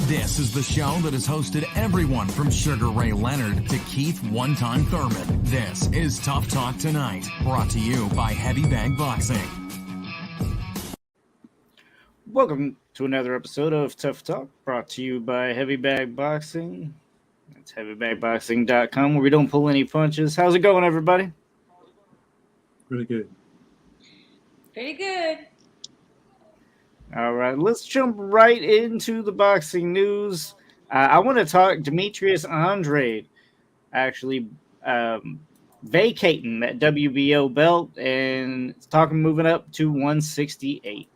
This is the show that has hosted everyone from Sugar Ray Leonard to Keith One-Time Thurman. This is Tough Talk Tonight, brought to you by Heavy Bag Boxing. Welcome to another episode of Tough Talk, brought to you by Heavy Bag Boxing. It's heavybagboxing.com, where we don't pull any punches. How's it going, everybody? Really good. Pretty good. All right, let's jump right into the boxing news. I want to talk Demetrius Andrade actually vacating that WBO belt and talking moving up to 168.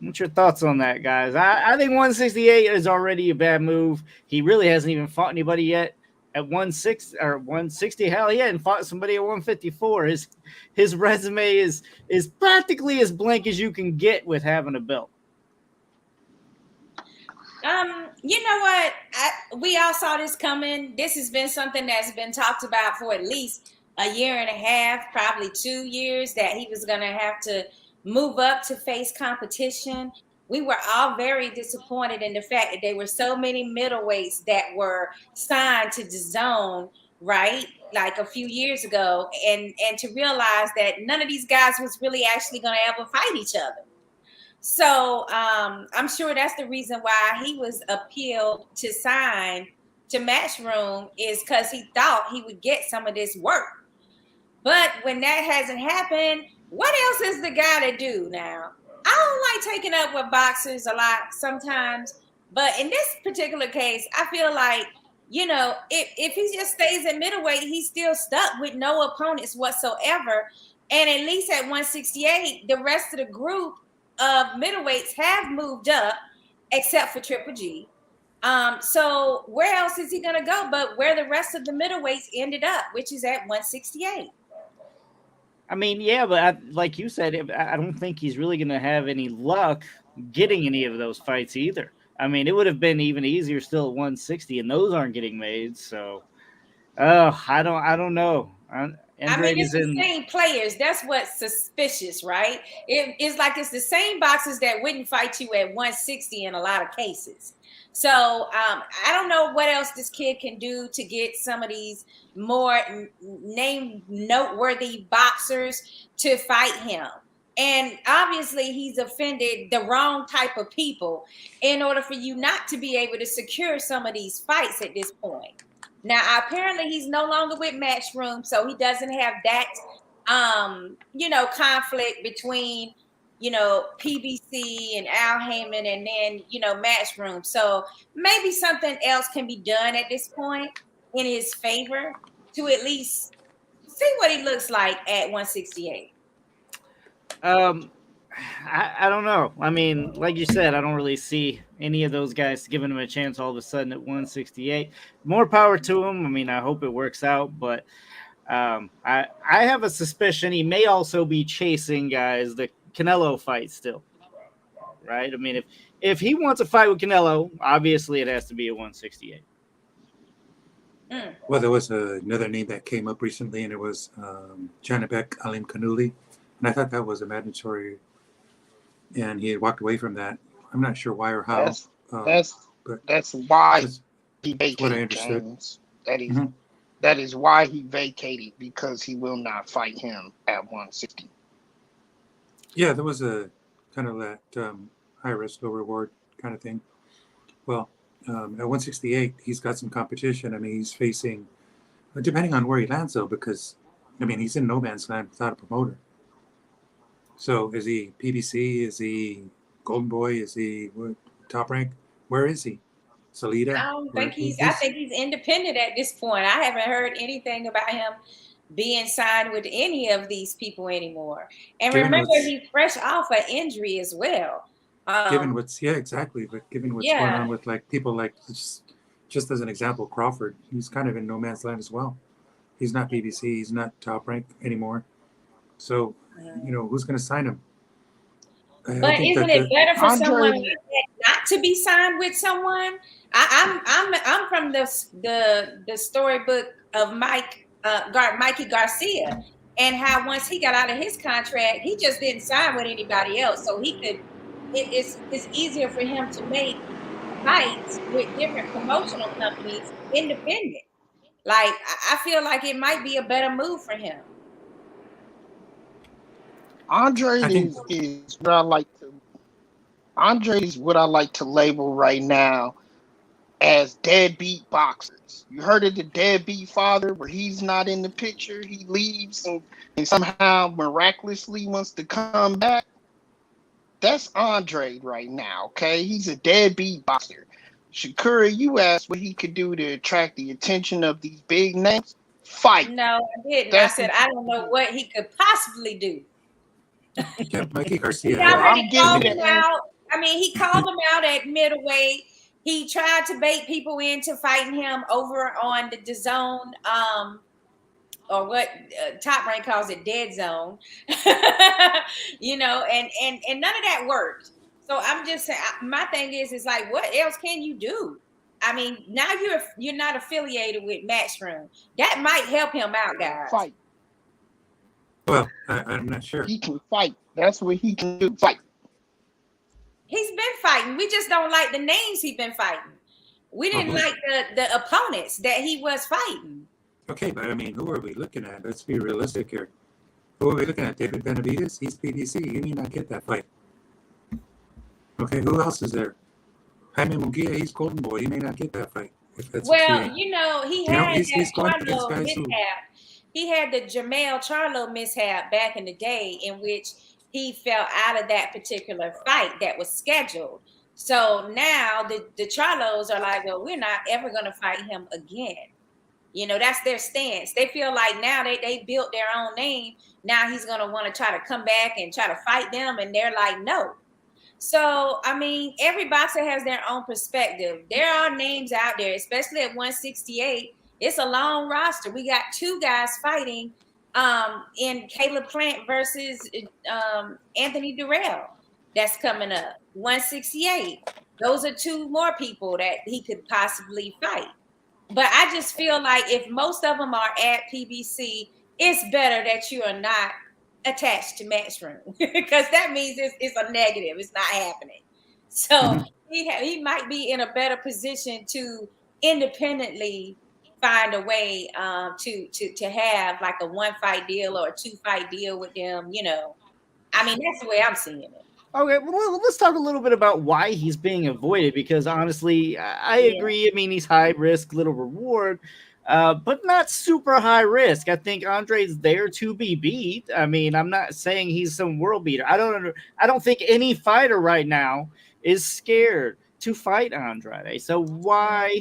What's your thoughts on that, guys? I think 168 is already a bad move. He really hasn't even fought anybody yet at 160 or 160. Hell, he hadn't fought somebody at 154. His resume is practically as blank as you can get with having a belt. You know what? We all saw this coming. This has been something that's been talked about for at least a year and a half, probably 2 years, that he was going to have to move up to face competition. We were all very disappointed in the fact that there were so many middleweights that were signed to the zone, right? Like a few years ago, and to realize that none of these guys was really actually going to ever fight each other. So I'm sure that's the reason why he was appealed to sign to Matchroom, is because he thought he would get some of this work. But when that hasn't happened, what else is the guy to do now? I don't like taking up with boxers a lot sometimes, but in this particular case, I feel like, you know, if he just stays at middleweight, he's still stuck with no opponents whatsoever. And at least at 168, the rest of the group of middleweights have moved up, except for Triple G. So where else is he going to go but where the rest of the middleweights ended up, which is at 168? I mean, yeah, but like you said, I don't think he's really going to have any luck getting any of those fights either. I mean, it would have been even easier still at 160, and those aren't getting made. So, I don't know. I mean, it's the same players. That's what's suspicious, right? It's like it's the same boxers that wouldn't fight you at 160 in a lot of cases. So I don't know what else this kid can do to get some of these more noteworthy boxers to fight him. And obviously he's offended the wrong type of people in order for you not to be able to secure some of these fights at this point. Now, apparently he's no longer with Matchroom, so he doesn't have that, conflict between, PBC and Al Heyman and then, Matchroom. So maybe something else can be done at this point in his favor to at least see what he looks like at 168. I don't know. I mean, like you said, I don't really see any of those guys giving him a chance all of a sudden at 168. More power to him. I mean, I hope it works out, but I have a suspicion he may also be chasing guys the Canelo fight still, right? I mean, if he wants a fight with Canelo, obviously it has to be at 168. Well, there was another name that came up recently, and it was Janibek Alim Kanuli, and I thought that was a mandatory, and he had walked away from that. I'm not sure why or how. That's why he vacated. What I understood. James. That is why he vacated, because he will not fight him at 160. Yeah, there was a kind of that high risk, low reward kind of thing. Well, at 168, he's got some competition. I mean, he's facing, depending on where he lands, though, because, I mean, he's in no man's land without a promoter. So is he PBC? Is he Golden Boy? Is he Top Rank? Where is he? Salida? I think he's independent at this point. I haven't heard anything about him being signed with any of these people anymore. And remember, he's fresh off an injury as well. Given what's exactly. But given what's going on with like people like just as an example, Crawford, he's kind of in no man's land as well. He's not BBC. He's not Top Rank anymore. So who's going to sign him? But isn't it better for someone like that not to be signed with someone? I'm from the storybook of Mikey Garcia, and how once he got out of his contract, he just didn't sign with anybody else, so he could it's easier for him to make fights with different promotional companies independent. Like I feel like it might be a better move for him. Andre I think is what I like to. Andre is what I like to label right now as deadbeat boxers. You heard of the deadbeat father where he's not in the picture, he leaves and somehow miraculously wants to come back? That's Andre right now, okay? He's a deadbeat boxer. Shakura, you asked what he could do to attract the attention of these big names. Fight. No, I didn't. I That's said what I don't know what he could possibly do. yeah, Mikey He Garcia. already I'm called getting him it. out. I mean, he called him out at middleweight. He tried to bait people into fighting him over on the DAZN, or what Top Rank calls it, dead zone. You know, and none of that worked. So I'm just saying, my thing is like, what else can you do? I mean, now you're not affiliated with Matchroom. That might help him out, guys. Fight. Well, I'm not sure. He can fight. That's what he can do. Fight. He's been fighting. We just don't like the names he's been fighting. We didn't like the opponents that he was fighting. Okay, but I mean, who are we looking at? Let's be realistic here. Who are we looking at? David Benavidez? He's PBC. You may not get that fight. Okay, who else is there? Jaime Munguia, he's Golden Boy. He may not get that fight. If that's Well, you know, he had he's going against Charlo guys mishap. who... He had the Jamel Charlo mishap back in the day, in which he fell out of that particular fight that was scheduled. So now the Charlos are like, well, we're not ever going to fight him again. You know, that's their stance. They feel like now they built their own name. Now he's going to want to try to come back and try to fight them. And they're like, no. So, I mean, every boxer has their own perspective. There are names out there, especially at 168. It's a long roster. We got two guys fighting in Caleb Plant versus Anthony Durrell. That's coming up. 168. Those are two more people that he could possibly fight. But I just feel like if most of them are at PBC, it's better that you are not attached to Matchroom, because that means it's a negative. It's not happening. So he might be in a better position to independently find a way to have like a 1-fight deal or a 2-fight deal with them. You know, I mean, that's the way I'm seeing it. Okay, well, let's talk a little bit about why he's being avoided, because honestly, I agree. I mean, he's high risk, little reward, but not super high risk. I think Andre's there to be beat. I mean, I'm not saying he's some world beater. I don't think any fighter right now is scared to fight Andrade. So why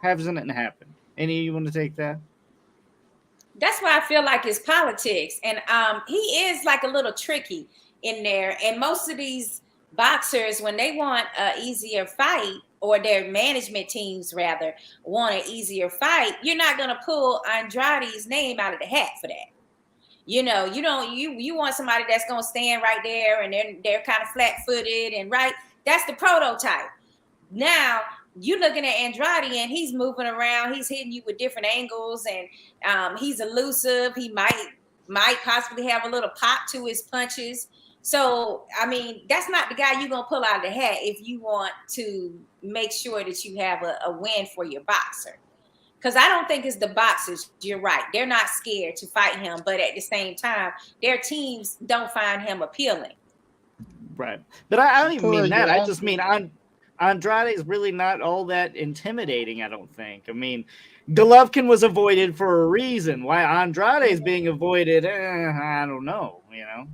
hasn't it happened? Any of you want to take that? That's why I feel like it's politics, and he is like a little tricky in there. And most of these boxers, when they want an easier fight, or their management teams rather want an easier fight, you're not going to pull Andrade's name out of the hat for that. You know, you want somebody that's going to stand right there, and they're kind of flat-footed and right. That's the prototype. Now you're looking at Andrade, and he's moving around. He's hitting you with different angles, and he's elusive. He might possibly have a little pop to his punches. So, I mean, that's not the guy you're going to pull out of the hat if you want to make sure that you have a win for your boxer. Because I don't think it's the boxers. You're right. They're not scared to fight him. But at the same time, their teams don't find him appealing. Right. But I don't even mean that. I just mean Andrade is really not all that intimidating, I don't think. I mean, Golovkin was avoided for a reason. Why Andrade is being avoided, I don't know, you know.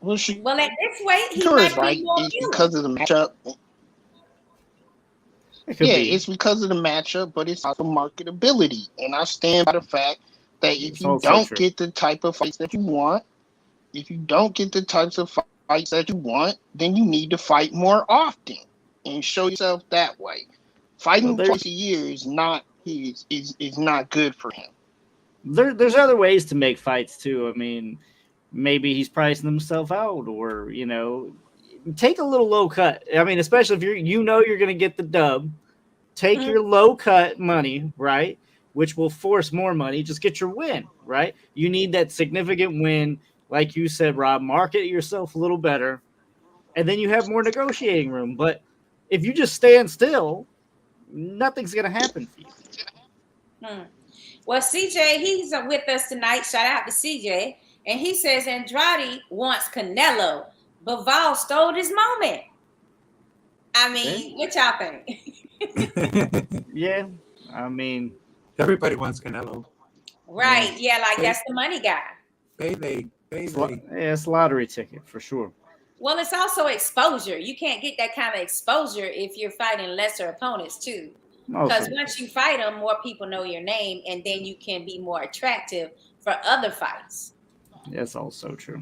Well, at this weight, he sure might right. be more It's because of the matchup. It's because of the matchup, but it's also marketability. And I stand by the fact that if you don't get the type of fights that you want, then you need to fight more often and show yourself that way. Fighting twice a year is not good for him. There's other ways to make fights too. I mean, maybe he's pricing himself out, or, you know, take a little low cut. I mean, especially if you're going to get the dub, take your low cut money, right? Which will force more money. Just get your win, right? You need that significant win. Like you said, Rob, market yourself a little better. and then you have more negotiating room. But if you just stand still, nothing's going to happen for you. Well, CJ, he's with us tonight. Shout out to CJ. And he says Andrade wants Canelo, but Vol stole his moment. I mean, what y'all think? Yeah, I mean, everybody wants Canelo. Right. Yeah, like that's the money guy. Baby. Yeah, it's a lottery ticket for sure. Well, it's also exposure. You can't get that kind of exposure if you're fighting lesser opponents too. Because once you fight them, more people know your name, and then you can be more attractive for other fights. That's also true.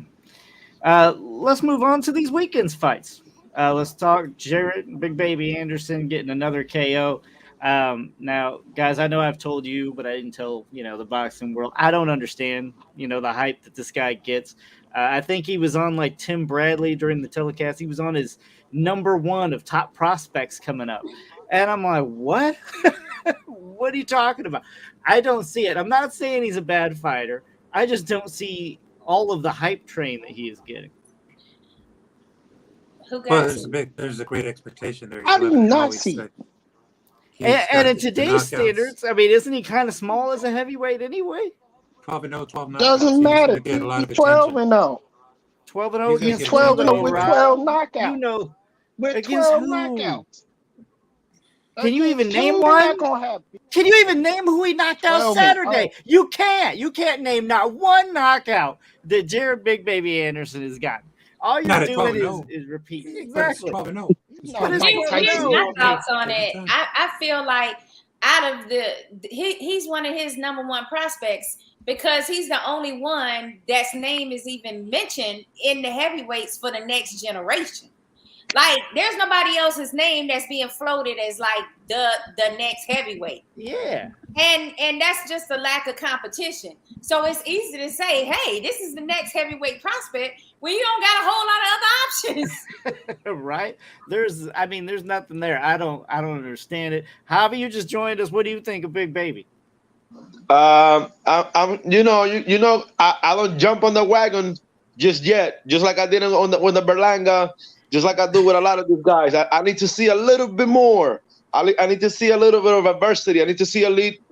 Let's move on to these weekend's fights. Let's talk Jared Big Baby Anderson getting another KO. Now, guys, I know I've told you, but I didn't tell, the boxing world. I don't understand, the hype that this guy gets. I think he was on like Tim Bradley during the telecast. He was on his number 1 of top prospects coming up. And I'm like, what? What are you talking about? I don't see it. I'm not saying he's a bad fighter. I just don't see all of the hype train that he is getting. There's a great expectation there. I do not see it. And in today's standards, I mean, isn't he kind of small as a heavyweight anyway? 12-0, 12 knockouts. Doesn't matter. He's 12-0. 12-0. He's 12-0 with 12 knockouts. With 12 knockouts. Can you even name one? Can you even name who he knocked out Saturday? You can't. You can't name not one knockout that Jared Big Baby Anderson has gotten. All you're doing is repeating. Exactly. Here's my thoughts on it. I feel like out of he's one of his number 1 prospects because he's the only one that's name is even mentioned in the heavyweights for the next generation. Like, there's nobody else's name that's being floated as like the next heavyweight. Yeah. And that's just a lack of competition. So it's easy to say, hey, this is the next heavyweight prospect when you don't got a whole lot of other options. Right? There's nothing there. I don't understand it. Javi, you just joined us. What do you think of Big Baby? I don't jump on the wagon just yet. Just like I did on the Berlanga. Just like I do with a lot of these guys. I need to see a little bit more. I need to see a little bit of adversity. I need to see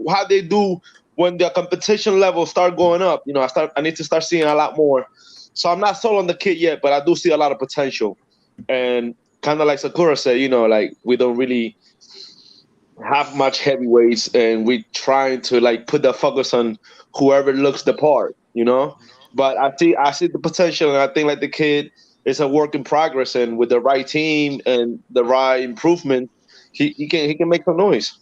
how they do when the competition levels start going up. I need to start seeing a lot more. So I'm not sold on the kid yet, but I do see a lot of potential. And kind of like Sakura said, like we don't really have much heavyweights, and we trying to like put the focus on whoever looks the part, But I see the potential, and I think like the kid. It's a work in progress, and with the right team and the right improvement, he can make some noise,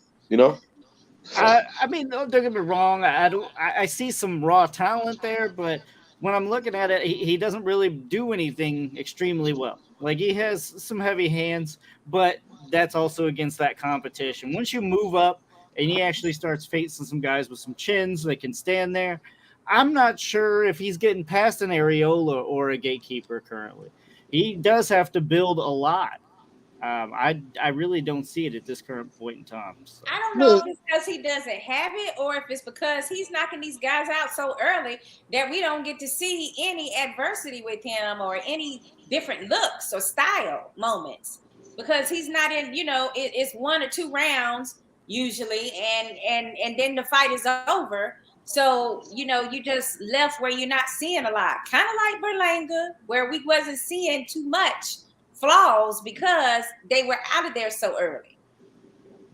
I mean, don't get me wrong. I see some raw talent there, but when I'm looking at it, he doesn't really do anything extremely well. Like, he has some heavy hands, but that's also against that competition. Once you move up and he actually starts facing some guys with some chins that can stand there, I'm not sure if he's getting past an Areola or a Gatekeeper currently. He does have to build a lot. I really don't see it at this current point in time. So. I don't know if it's because he doesn't have it or if it's because he's knocking these guys out so early that we don't get to see any adversity with him or any different looks or style moments. Because he's not in, it's 1 or 2 rounds usually, and then the fight is over. So, you just left where you're not seeing a lot. Kind of like Berlanga, where we wasn't seeing too much flaws because they were out of there so early.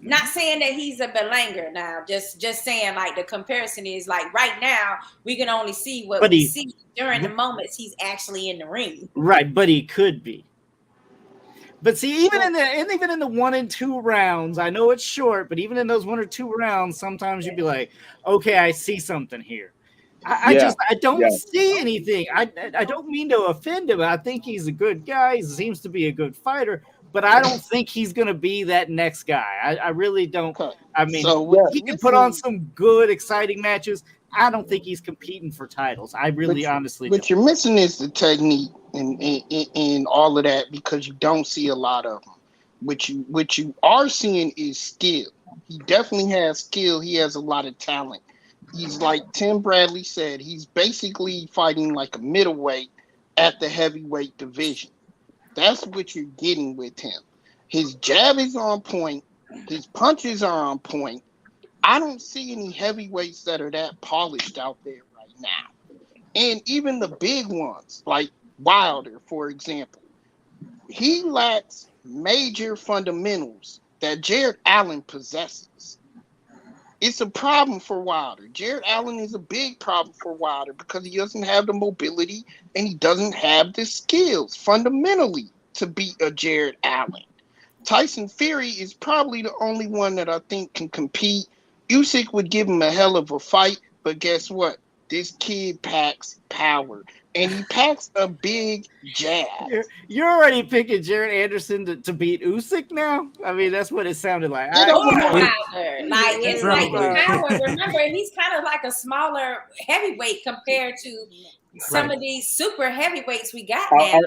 Not saying that he's a Berlanga now, just saying like the comparison is like right now we can only see what we see during the moments he's actually in the ring. Right, but he could be. But see, even in the 1 and 2 rounds, I know it's short, but even in those 1 or 2 rounds, sometimes you'd be like, okay, I see something here. I don't see anything. I don't mean to offend him. I think he's a good guy. He seems to be a good fighter, but I don't think he's going to be that next guy. I really don't. I mean, he can put on some good, exciting matches. I don't think he's competing for titles. I really honestly don't. What you're missing is the technique and all of that because you don't see a lot of them. What you are seeing is skill. He definitely has skill. He has a lot of talent. He's like Tim Bradley said, he's basically fighting like a middleweight at the heavyweight division. That's what you're getting with him. His jab is on point. His punches are on point. I don't see any heavyweights that are that polished out there right now. And even the big ones, like Wilder, for example, he lacks major fundamentals that Jared Allen possesses. It's a problem for Wilder. Jared Allen is a big problem for Wilder because he doesn't have the mobility and he doesn't have the skills fundamentally to beat a Jared Allen. Tyson Fury is probably the only one that I think can compete. Usyk would give him a hell of a fight, but guess what? This kid packs power, and he packs a big jab. You're already picking Jared Anderson to beat Usyk now? I mean, that's what it sounded like. Wilder. Like, it's like Probably. power. Remember, he's kind of like a smaller heavyweight compared to some of these super heavyweights we got now.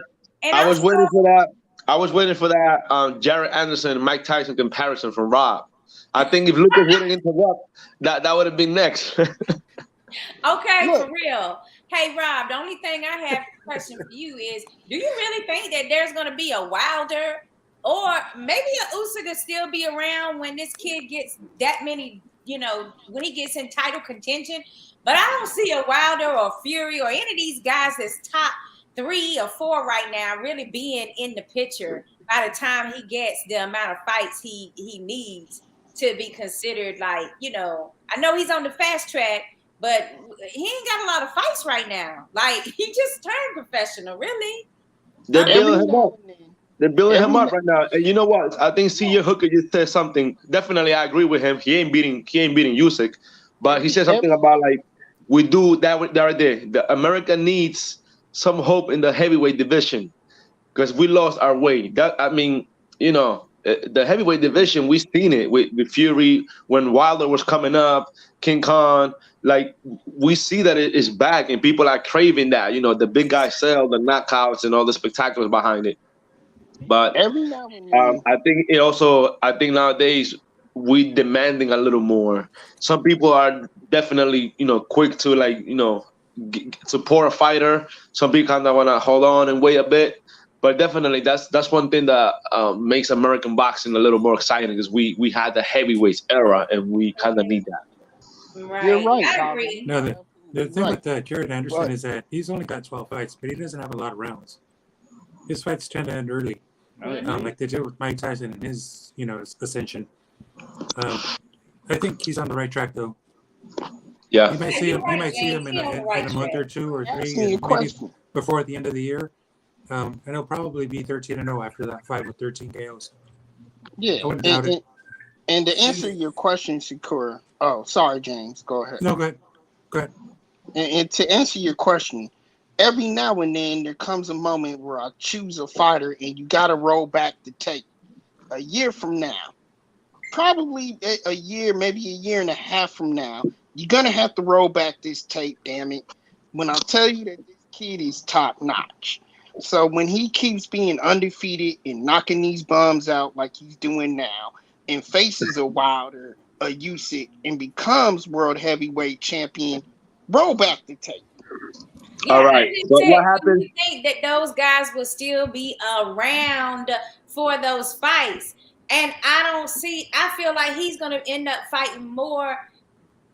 And I was waiting for that. I was waiting for that Jared Anderson, Mike Tyson comparison from Rob. I think if Lucas wouldn't interrupt, that would have been next. Okay, for real. Hey, Rob, the only thing I have a question for you is, do you really think that there's going to be a Wilder or maybe a Usyk will still be around when this kid gets that many, when he gets in title contention? But I don't see a Wilder or Fury or any of these guys that's top 3 or 4 right now really being in the picture by the time he gets the amount of fights he needs to be considered like, I know he's on the fast track, but he ain't got a lot of fights right now. Like, he just turned professional, really. They're building him up. They're building him up right now. And you know what? I think C.J. Hooker just said something. Definitely, I agree with him. He ain't beating Usyk, but he said something about like we do that right there. The America needs some hope in the heavyweight division because we lost our way. The heavyweight division, we've seen it with Fury when Wilder was coming up, King Khan. Like, we see that it is back and people are craving that, the big guy sell, the knockouts and all the spectaculars behind it. But every now and then, I think nowadays we demanding a little more. Some people are definitely, quick to support a fighter. Some people kind of want to hold on and wait a bit. But definitely that's one thing that makes American boxing a little more exciting because we had the heavyweights era and we kind of need that. Right. You're right. I agree. No, the thing with Jared Anderson is that he's only got 12 fights, but he doesn't have a lot of rounds. His fights tend to end early, like they did with Mike Tyson and his, ascension. I think he's on the right track, though. Yeah, You might see him in a month or 2 or 3, maybe before the end of the year. And he'll probably be 13-0 after that fight with 13 KOs. Yeah, I wouldn't doubt it. And to answer your question, Shakur. Oh, sorry, James. Go ahead. No, go ahead. And to answer your question, every now and then there comes a moment where I choose a fighter and you got to roll back the tape. A year from now, probably a year, maybe a year and a half from now, you're going to have to roll back this tape, damn it. When I tell you that this kid is top notch. So when he keeps being undefeated and knocking these bums out like he's doing now and faces a Wilder, a Usyk, and becomes world heavyweight champion, roll back the tape. Yeah, all right. So what happened? You think that those guys will still be around for those fights? And I feel like he's going to end up fighting more,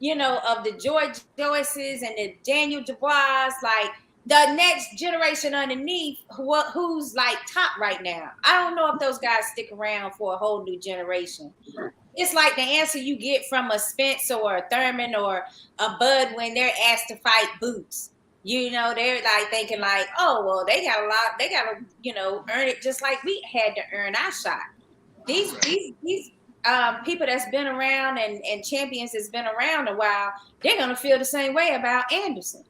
of the George Joyces and the Daniel Dubois, like the next generation underneath who's like top right now. I don't know if those guys stick around for a whole new generation. It's like the answer you get from a Spence or a Thurman or a Bud when they're asked to fight Boots. They're like thinking like, oh, well, they got a lot. They got to, earn it just like we had to earn our shot. These people that's been around and champions that's been around a while, they're going to feel the same way about Anderson.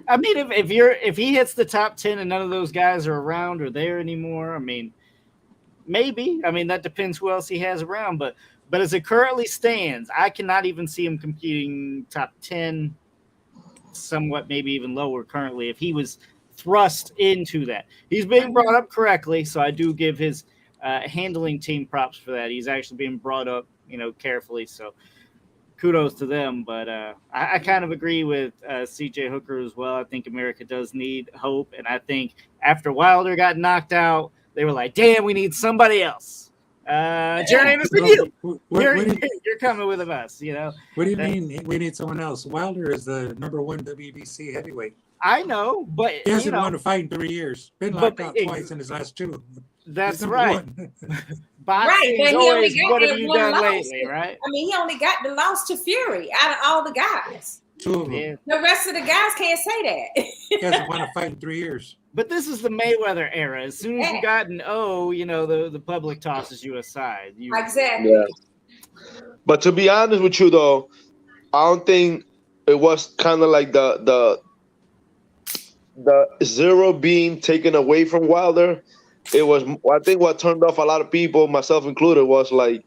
I mean, if he hits the top 10 and none of those guys are around or there anymore, I mean, maybe. I mean, that depends who else he has around. But as it currently stands, I cannot even see him competing top 10, somewhat maybe even lower currently if he was thrust into that. He's being brought up correctly, so I do give his handling team props for that. He's actually being brought up, carefully. So kudos to them. But I kind of agree with C.J. Hooker as well. I think America does need hope, and I think after Wilder got knocked out, they were like, "Damn, we need somebody else." Jared Anderson, you're coming with us. You know. What do you mean we need someone else? Wilder is the number one WBC heavyweight. I know, but he hasn't won a fight in 3 years. Been locked out twice in his last 2. That's right. Right, but he only got what have you done lately, right? I mean, he only got the loss to Fury out of all the guys. 2 of them. Yeah. The rest of the guys can't say that. He hasn't won a fight in 3 years. But this is the Mayweather era. As soon as you got an O, you know, the public tosses you aside. Exactly. Yeah. But to be honest with you, though, I don't think it was kind of like the zero being taken away from Wilder. It was, I think, what turned off a lot of people, myself included, was like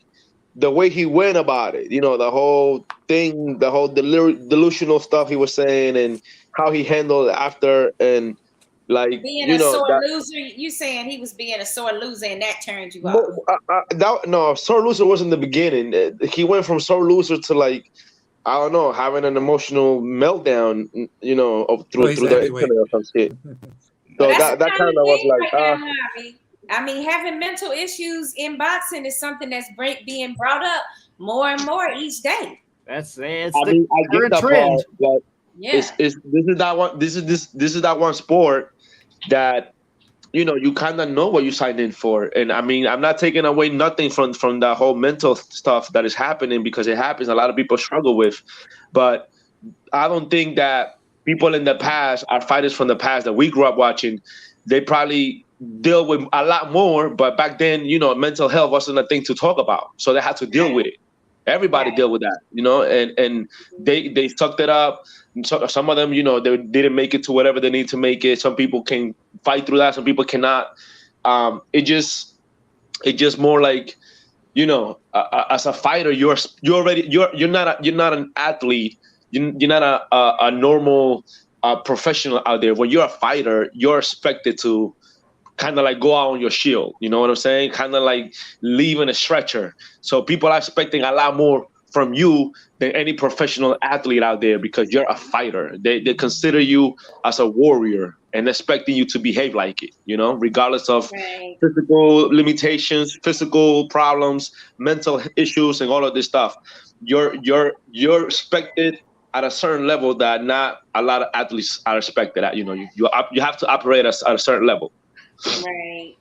the way he went about it. You know, the whole thing, the whole delusional stuff he was saying, and how he handled it after, and like being a sore loser. You saying he was being a sore loser, and that turned you off? No, sore loser wasn't the beginning. He went from sore loser to, like, I don't know, having an emotional meltdown. You know, through the internet or some shit. So that kind of was like, I mean, having mental issues in boxing is something that's being brought up more and more each day. It's I the current trend. Part, this is that one sport that, you know, you kind of know what you signed in for. And I mean, I'm not taking away nothing from the whole mental stuff that is happening, because it happens. A lot of people struggle with, but I don't think that people in the past, our fighters from the past that we grew up watching, they probably deal with a lot more. But back then, you know, mental health wasn't a thing to talk about, so they had to deal with it. Everybody deal with that, you know, and they sucked it up. So some of them, you know, they didn't make it to whatever they need to make it. Some people can fight through that. Some people cannot. It just more like, you know, as a fighter, you're not an athlete. You're not a normal professional out there. When you're a fighter, you're expected to kind of like go out on your shield. You know what I'm saying? Kind of like leave in a stretcher. So people are expecting a lot more from you than any professional athlete out there, because you're a fighter. They consider you as a warrior and expecting you to behave like it, you know, regardless of physical limitations, physical problems, mental issues, and all of this stuff. You're expected at a certain level that not a lot of athletes are expected at. You know, you have to operate at a certain level. Right.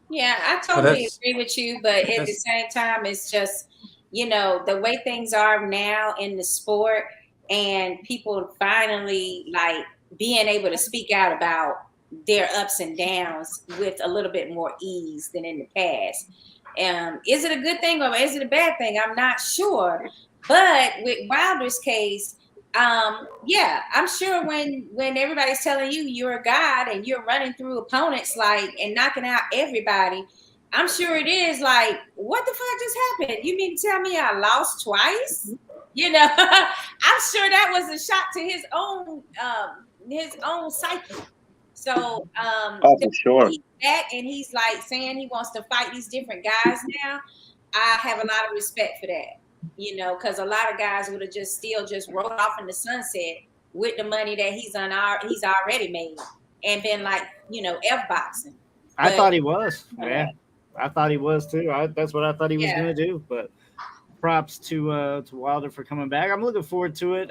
Yeah, I totally agree with you, but at the same time, it's just, you know, the way things are now in the sport, and people finally like being able to speak out about their ups and downs with a little bit more ease than in the past. Is it a good thing or is it a bad thing? I'm not sure. But with Wilder's case, yeah, I'm sure when everybody's telling you you're a god and you're running through opponents like and knocking out everybody, I'm sure it is like, what the fuck just happened? You mean to tell me I lost twice? You know, I'm sure that was a shock to his own psyche. So for sure. He's back and he's like saying he wants to fight these different guys now. I have a lot of respect for that. You know, because a lot of guys would have just rolled off in the sunset with the money that he's already made and been like, you know, F-boxing. I thought he was. Yeah, I thought he was too. That's what I thought he was going to do. But props to Wilder for coming back. I'm looking forward to it.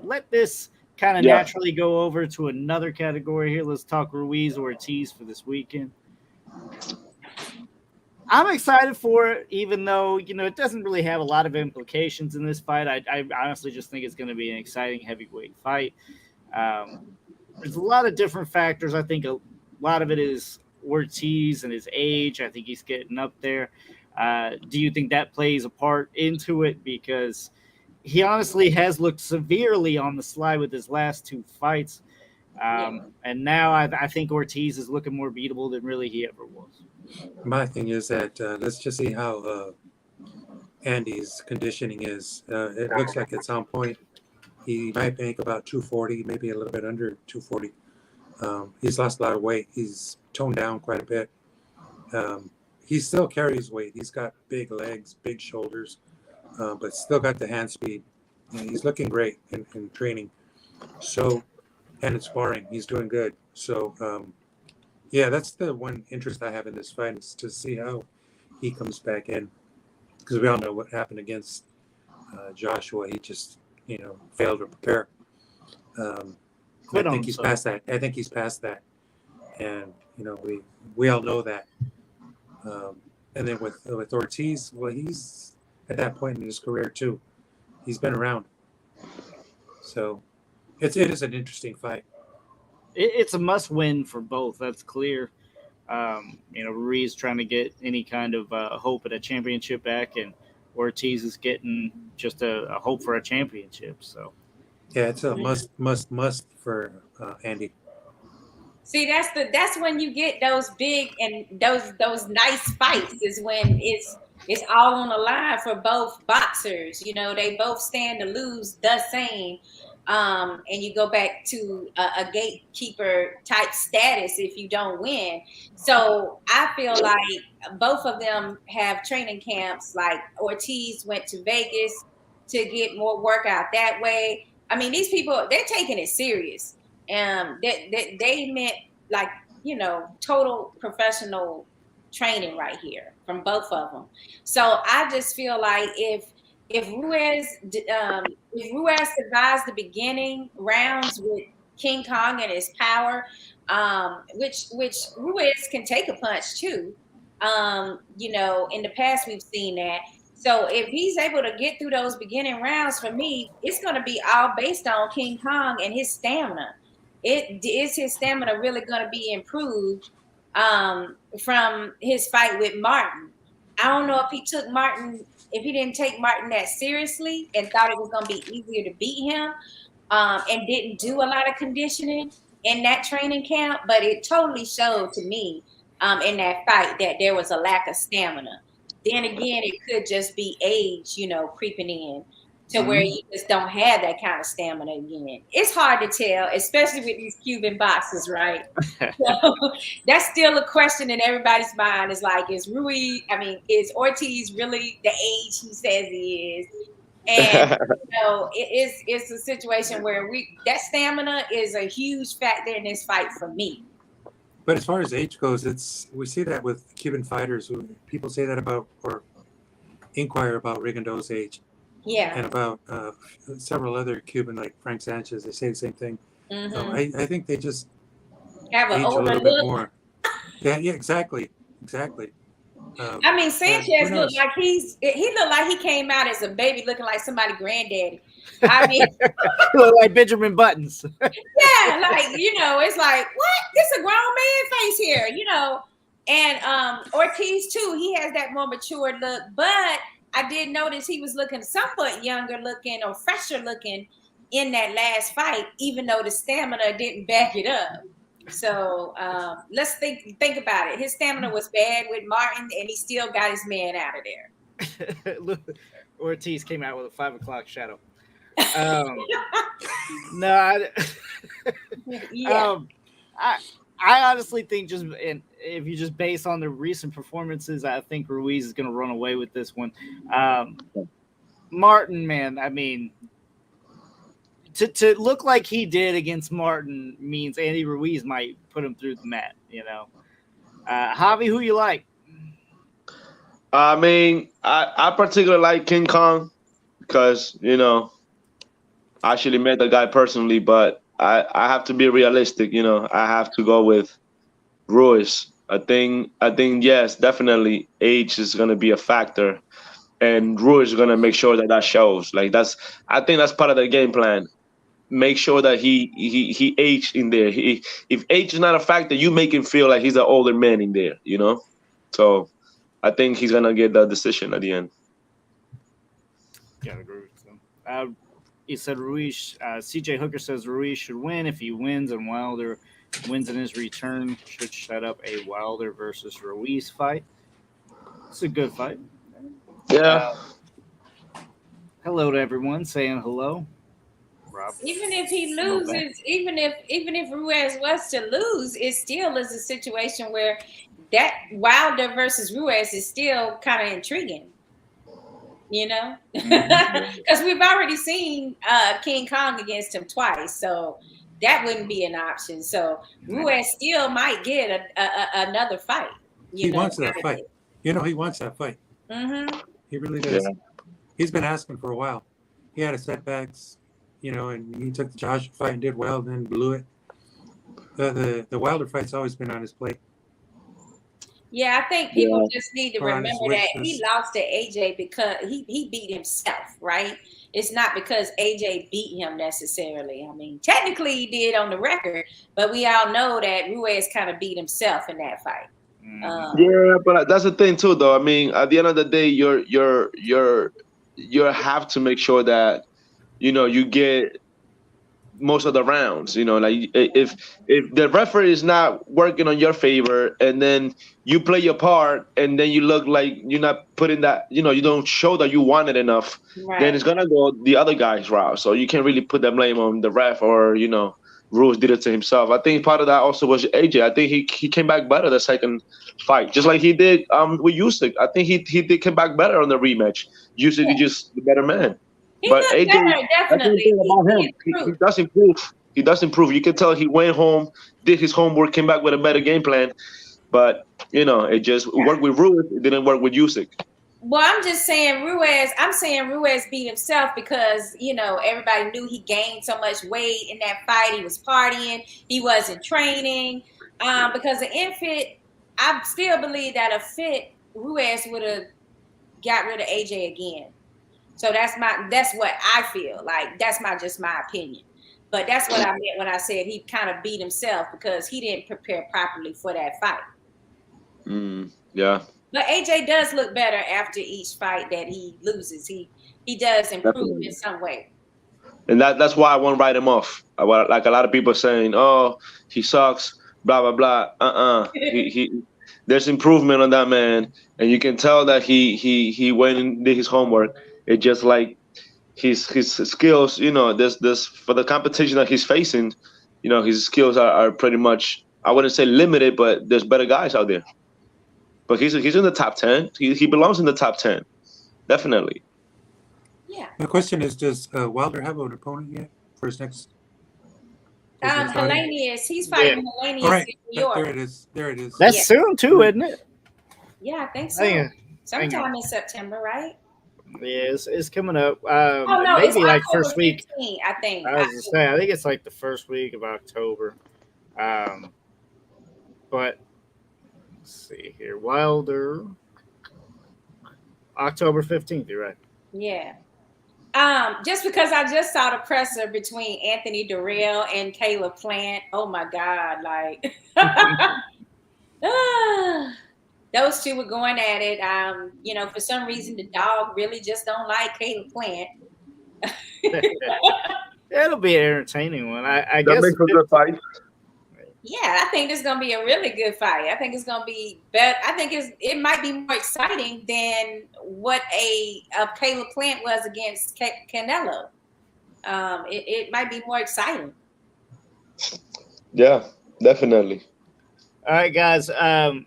Let this kind of naturally go over to another category here. Let's talk Ruiz-Ortiz for this weekend. I'm excited for it, even though, you know, it doesn't really have a lot of implications in this fight. I honestly just think it's going to be an exciting heavyweight fight. There's a lot of different factors. I think a lot of it is Ortiz and his age. I think he's getting up there. Do you think that plays a part into it? Because he honestly has looked severely on the slide with his last 2 fights. And now I think Ortiz is looking more beatable than really he ever was. My thing is that let's just see how Andy's conditioning is. It looks like it's on point. He might make about 240, maybe a little bit under 240. He's lost a lot of weight. He's toned down quite a bit. He still carries weight. He's got big legs, big shoulders, but still got the hand speed. And he's looking great in training. So, and in sparring, he's doing good. So, Yeah, that's the one interest I have in this fight is to see how he comes back in, because we all know what happened against Joshua. He just, failed to prepare. I Quit on think he's himself. past that. I think he's past that, and we all know that. And then with Ortiz, well, he's at that point in his career too. He's been around, so it is an interesting fight. It's a must-win for both. That's clear. Ruiz trying to get any kind of hope at a championship back, and Ortiz is getting just a hope for a championship. So, Yeah, it's a must for Andy. See, that's when you get those big and those nice fights is when it's all on the line for both boxers. They both stand to lose the same. And you go back to a gatekeeper type status if you don't win. So I feel like both of them have training camps. Like Ortiz went to Vegas to get more workout that way. I mean, these people, they're taking it serious. They meant like, total professional training right here from both of them. So I just feel like if Ruiz survives the beginning rounds with King Kong and his power, which Ruiz can take a punch too. In the past we've seen that. So if he's able to get through those beginning rounds, for me, it's going to be all based on King Kong and his stamina. Is his stamina really going to be improved from his fight with Martin? I don't know if he didn't take Martin that seriously and thought it was going to be easier to beat him, and didn't do a lot of conditioning in that training camp. But it totally showed to me in that fight that there was a lack of stamina. Then again, it could just be age, creeping in to where you just don't have that kind of stamina again. It's hard to tell, especially with these Cuban boxers, right? So that's still a question in everybody's mind. Is like, is Ortiz really the age he says he is? And it's a situation where that stamina is a huge factor in this fight for me. But as far as age goes, we see that with Cuban fighters. People say that about or inquire about Rigondeaux's age. Yeah. And about several other Cuban, like Frank Sanchez, they say the same thing. Mm-hmm. I think they just have an age older a little look. bit more. Yeah, exactly. Sanchez looked like he looked like he came out as a baby, looking like somebody's granddaddy. I mean, look like Benjamin Buttons. Yeah, like it's like, what? This is a grown man face here, And Ortiz too, he has that more mature look, but I did notice he was looking somewhat younger looking or fresher looking in that last fight, even though the stamina didn't back it up. So let's think about it. His stamina was bad with Martin, and he still got his man out of there. Look, Ortiz came out with a 5 o'clock shadow. No, I honestly think if you just base on the recent performances, I think Ruiz is going to run away with this one. Martin, man, I mean, to look like he did against Martin means Andy Ruiz might put him through the mat, Javi, who you like? I mean, I particularly like King Kong because, I actually met the guy personally, but I have to be realistic, I have to go with Ruiz. I think yes, definitely age is going to be a factor, and Ruiz is going to make sure that shows. I think that's part of the game plan. Make sure that he aged in there. If age is not a factor, you make him feel like he's an older man in there, So I think he's going to get the decision at the end. Yeah, I agree with them. You said Ruiz. CJ Hooker says Ruiz should win. If he wins and Wilder wins in his return, should set up a Wilder versus Ruiz fight. It's a good fight. Yeah. Hello to everyone saying hello. Rob. Even if he loses, even if Ruiz was to lose, it still is a situation where that Wilder versus Ruiz is still kind of intriguing. Because we've already seen King Kong against him twice. So, that wouldn't be an option. So Ruiz still might get another fight. He wants that fight. He wants that fight. Mm-hmm. He really does. Yeah. He's been asking for a while. He had a setbacks, and he took the Joshua fight and did well, then blew it. The Wilder fight's always been on his plate. Yeah, I think people just need to Or on his remember wish that he list. lost to AJ because he beat himself, right? It's not because AJ beat him necessarily. I mean, technically he did on the record, but we all know that Ruiz kind of beat himself in that fight. Yeah, but that's the thing too, though. I mean, at the end of the day, you have to make sure that you get most of the rounds. Like if the referee is not working on your favor, and then you play your part, and then you look like you're not putting that, you don't show that you want it enough, Right. then it's gonna go the other guy's route. So you can't really put the blame on the ref or Ruiz did it to himself. I think part of that also was AJ. I think he came back better the second fight, just like he did with Usyk. I think he did come back better on the rematch. Usyk is just the better man. He But looked AJ, better, definitely. about him. He does improve. He does improve. You can tell he went home, did his homework, came back with a better game plan. But it just worked with Ruiz. It didn't work with Usyk. Well, I'm just saying Ruiz. I'm saying Ruiz beat himself because everybody knew he gained so much weight in that fight. He was partying. He wasn't training. Because the infit, I still believe that a fit Ruiz would have got rid of AJ again. So that's what I feel like. That's just my opinion. But that's what I meant when I said he kind of beat himself because he didn't prepare properly for that fight. Yeah. But AJ does look better after each fight that he loses. He does improve Definitely. in some way. And that's why I won't write him off. Like a lot of people saying, "Oh, he sucks," blah blah blah. He there's improvement on that man, and you can tell that he went and did his homework. It's just like his skills. This for the competition that he's facing. His skills are pretty much, I wouldn't say limited, but there's better guys out there. But he's in the top 10. He belongs in the top 10, definitely. Yeah. The question is, does Wilder have an opponent yet for his next? Hellenius, he's fighting Hellenius All right. in New York. There it is. That's soon too, isn't it? Yeah, I think so. Sometime in September, right? Yeah, it's coming up. No, maybe it's like October first week. 15th, I think. I was gonna say, I think it's like the first week of October. But let's see here, Wilder, October 15th. You're right. Yeah. Just because I just saw the presser between Anthony Durrell and Caleb Plant. Oh my God! Like those two were going at it. For some reason the dog really just don't like Caleb Plant. It'll be an entertaining one. I That guess makes a good fight. Yeah, I think this is gonna be a really good fight. I think it's gonna be better. I think it might be more exciting than what a Caleb Plant was against Canelo. It might be more exciting. Yeah, definitely. All right, guys. I'm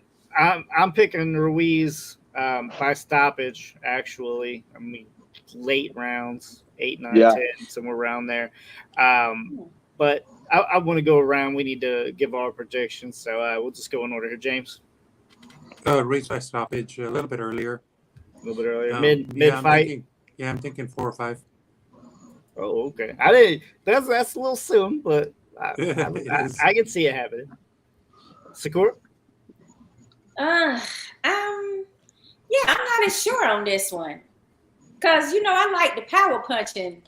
picking Ruiz by stoppage. Actually, I mean late rounds, 8, 9, 10, somewhere around there. But I want to go around. We need to give our predictions, so we'll just go in order here. James, Ruiz by stoppage a little bit earlier. A little bit earlier, mid I'm fight. I'm thinking 4 or 5. Oh, okay. I didn't. That's a little soon, but I can see it happening. Sakura. Yeah, I'm not as sure on this one because I like the power punching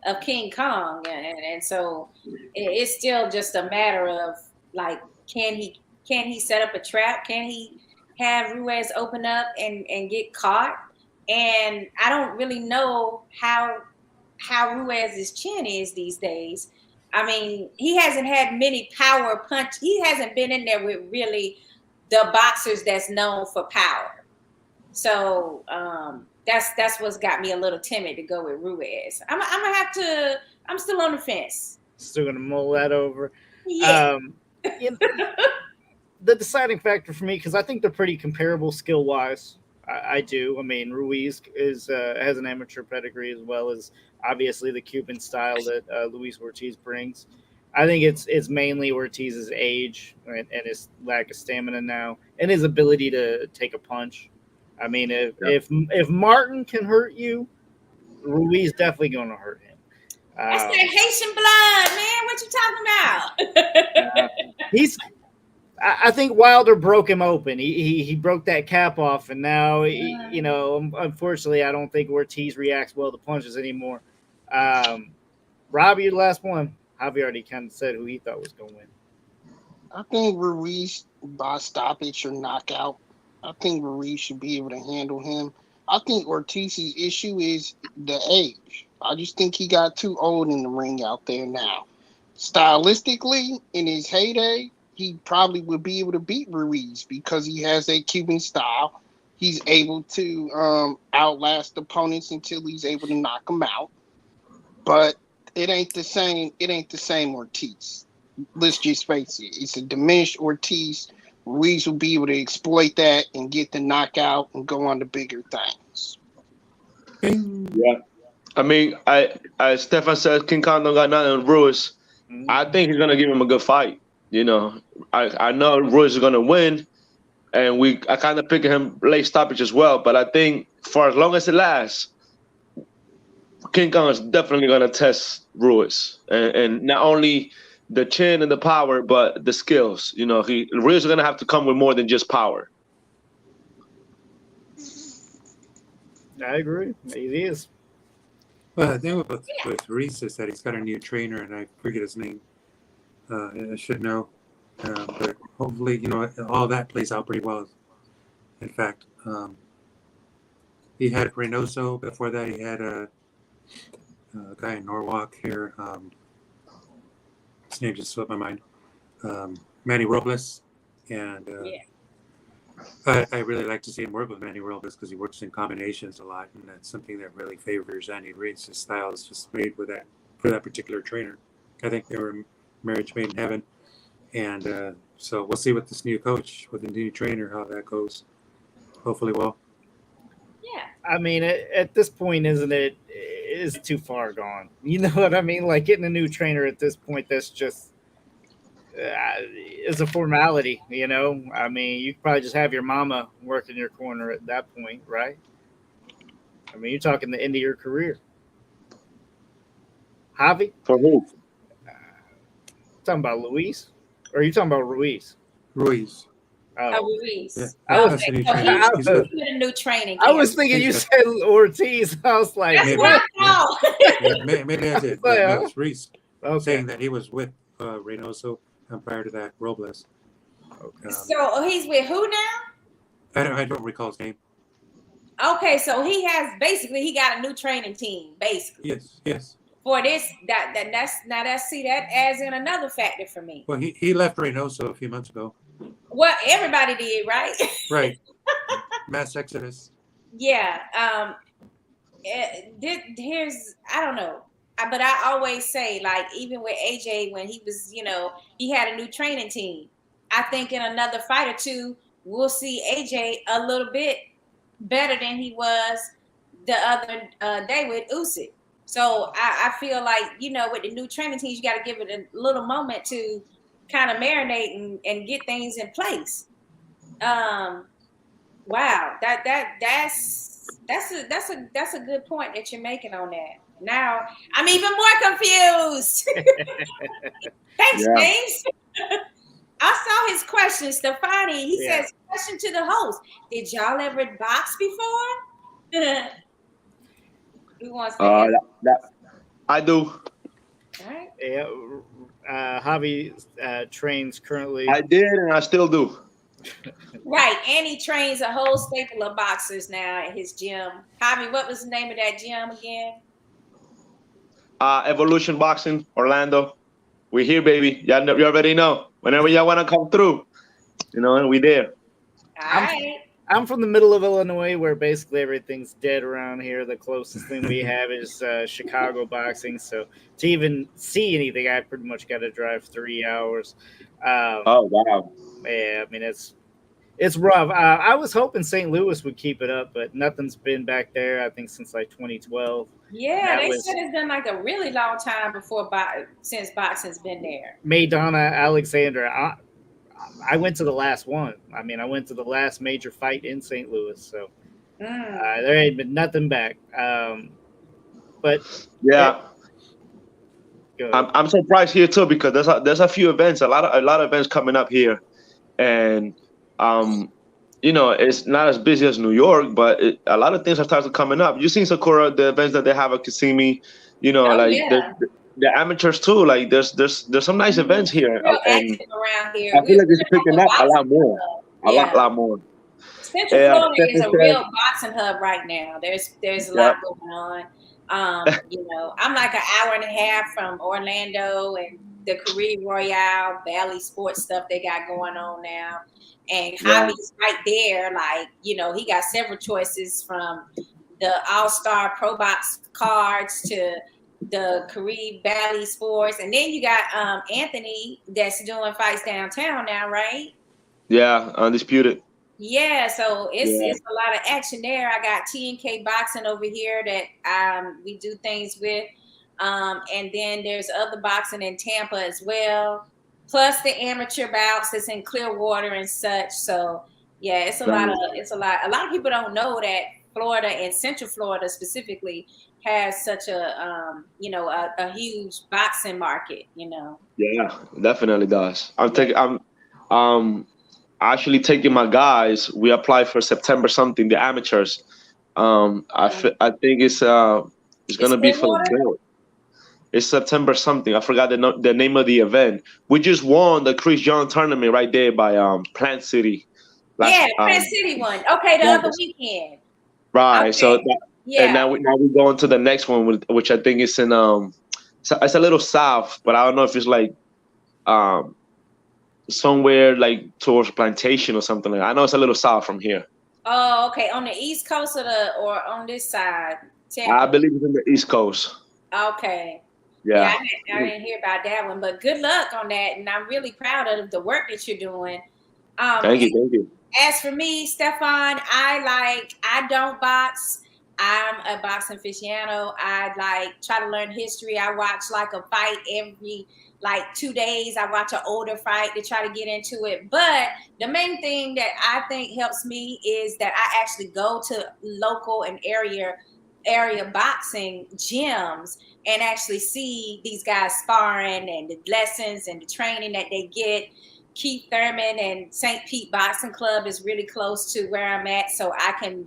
of King Kong, and so it's still just a matter of like, can he set up a trap? Can he have Ruiz open up and get caught? And I don't really know how Ruiz's chin is these days. I mean, he hasn't had many power punch. He hasn't been in there with really the boxers that's known for power. So that's what's got me a little timid to go with Ruiz. I'm gonna have to. I'm still on the fence. Still gonna mull that over. Yeah. The deciding factor for me, because I think they're pretty comparable skill wise. I do. I mean, Ruiz has an amateur pedigree as well as obviously the Cuban style that Ruiz-Ortiz brings. I think it's mainly Ortiz's age and his lack of stamina now, and his ability to take a punch. I mean, if Martin can hurt you, Ruiz definitely going to hurt him. That's that Haitian blood, man. What you talking about? He's. I think Wilder broke him open. He broke that cap off, and now unfortunately, I don't think Ortiz reacts well to punches anymore. Robbie, your last one. Javi already kind of said who he thought was going to win. I think Ruiz by stoppage or knockout. I think Ruiz should be able to handle him. I think Ortiz's issue is the age. I just think he got too old in the ring out there now. Stylistically, in his heyday, he probably would be able to beat Ruiz because he has a Cuban style. He's able to outlast opponents until he's able to knock them out. But it ain't the same. It ain't the same Ortiz. Let's just face it. It's a diminished Ortiz. Ruiz will be able to exploit that and get the knockout and go on to bigger things. Yeah. I mean, as Stefan said, King Kong don't got nothing on Ruiz. I think he's gonna give him a good fight. You know, I know Ruiz is gonna win, and I kind of pick him late stoppage as well. But I think for as long as it lasts, King Kong is definitely gonna test Ruiz, and not only the chin and the power, but the skills. You know, Ruiz is gonna have to come with more than just power. I agree. He is. Well, the thing with Ruiz is that he's got a new trainer, and I forget his name. I should know, but hopefully, all that plays out pretty well. In fact, he had Reynoso. Before that, he had a guy in Norwalk here. His name just slipped my mind. Manny Robles, and I really like to see him work with Manny Robles because he works in combinations a lot, and that's something that really favors Andy Ruiz. His style is just made for that particular trainer. I think they were marriage made in heaven, and so we'll see with this new coach, with the new trainer, how that goes. Hopefully, well. Yeah. I mean, at this point, isn't it? Is too far gone. You know what I mean? Like getting a new trainer at this point, that's just is a formality. You know, I mean, you could probably just have your mama work in your corner at that point, right? I mean, you're talking the end of your career. Javi? For who? Talking about Luis? Or are you talking about Ruiz? Ruiz. Ruiz. Yeah. I was Okay. That's So a new trainer. he's a new training. I was thinking you said Ortiz. I was like, That's Maybe. what I know. Maybe that's it. Yeah. No, it's Ruiz Okay. saying that he was with Reynoso, and prior to that, Robles. So he's with who now? I don't recall his name. Okay, so he got a new training team, basically. Yes. For this, that adds in another factor for me. Well, he left Reynoso a few months ago. Well, everybody did, right? Right. Mass exodus. Yeah. Here's I don't know, but I always say, like, even with AJ when he was, he had a new training team. I think in another fight or two, we'll see AJ a little bit better than he was the other day with Usyk. So I feel like, with the new training teams, you got to give it a little moment to kind of marinate and get things in place. Wow, that's a good point that you're making on that. Now I'm even more confused. Thanks, James. I saw his question, Stefani. He says, question to the host. Did y'all ever box before? Who wants to I do. All right. Yeah, Javi trains currently. I did, and I still do. Right, and he trains a whole staple of boxers now at his gym. Javi, what was the name of that gym again? Evolution Boxing, Orlando. We're here, baby. You already know. Whenever y'all want to come through, and we there. All right. I'm from the middle of Illinois, where basically everything's dead around here. The closest thing we have is Chicago boxing. So to even see anything, I pretty much got to drive 3 hours. Oh, wow. Yeah, I mean, It's rough. I was hoping St. Louis would keep it up, but nothing's been back there. I think since like 2012. Yeah, That they was said it's been like a really long time since boxing's been there. Maidana Alexandra. I went to the last one. I mean, I went to the last major fight in St. Louis, so there ain't been nothing back. But Yeah. I'm surprised here too because there's a few events, a lot of events coming up here, and it's not as busy as New York, but a lot of things are starting coming up. You've seen Sakura, the events that they have at Kissimmee, the amateurs too. Like there's some nice events here, Real and active around here. I feel like it's picking up a lot more, a lot more. Central Florida is a real boxing hub right now. There's a lot going on. I'm like an hour and a half from Orlando and the Career Royale, Valley Sports stuff they got going on now. And Javi's right there. Like, he got several choices from the All-Star Pro Box cards to the Career Valley Sports. And then you got Anthony that's doing fights downtown now, right? Yeah, Undisputed. Yeah, so it's a lot of action there. I got T&K Boxing over here that we do things with. And then there's other boxing in Tampa as well. Plus the amateur bouts that's in Clearwater and such. So yeah, it's a lot. A lot of people don't know that Florida and Central Florida specifically has such a huge boxing market, Yeah, definitely does. I'm actually taking my guys. We applied for September something, the amateurs. I think it's gonna be for the belt. It's September something. I forgot the name of the event. We just won the Chris Young tournament right there by Plant City. Plant City one. Okay, the other weekend. Right. Okay. So and now we go into the next one, which I think is in it's a little south, but I don't know if it's like somewhere like towards Plantation or something like that. I know it's a little south from here. Oh, okay. On the East Coast or on this side? Tampa. I believe it's on the East Coast. Okay. Yeah. I didn't hear about that one, but good luck on that. And I'm really proud of the work that you're doing. Thank you. As for me, Stefan, I don't box. I'm a boxing aficionado. I try to learn history. I watch like a fight every 2 days. I watch an older fight to try to get into it. But the main thing that I think helps me is that I actually go to local and area boxing gyms and actually see these guys sparring and the lessons and the training that they get. Keith Thurman and St. Pete Boxing Club is really close to where I'm at, so I can,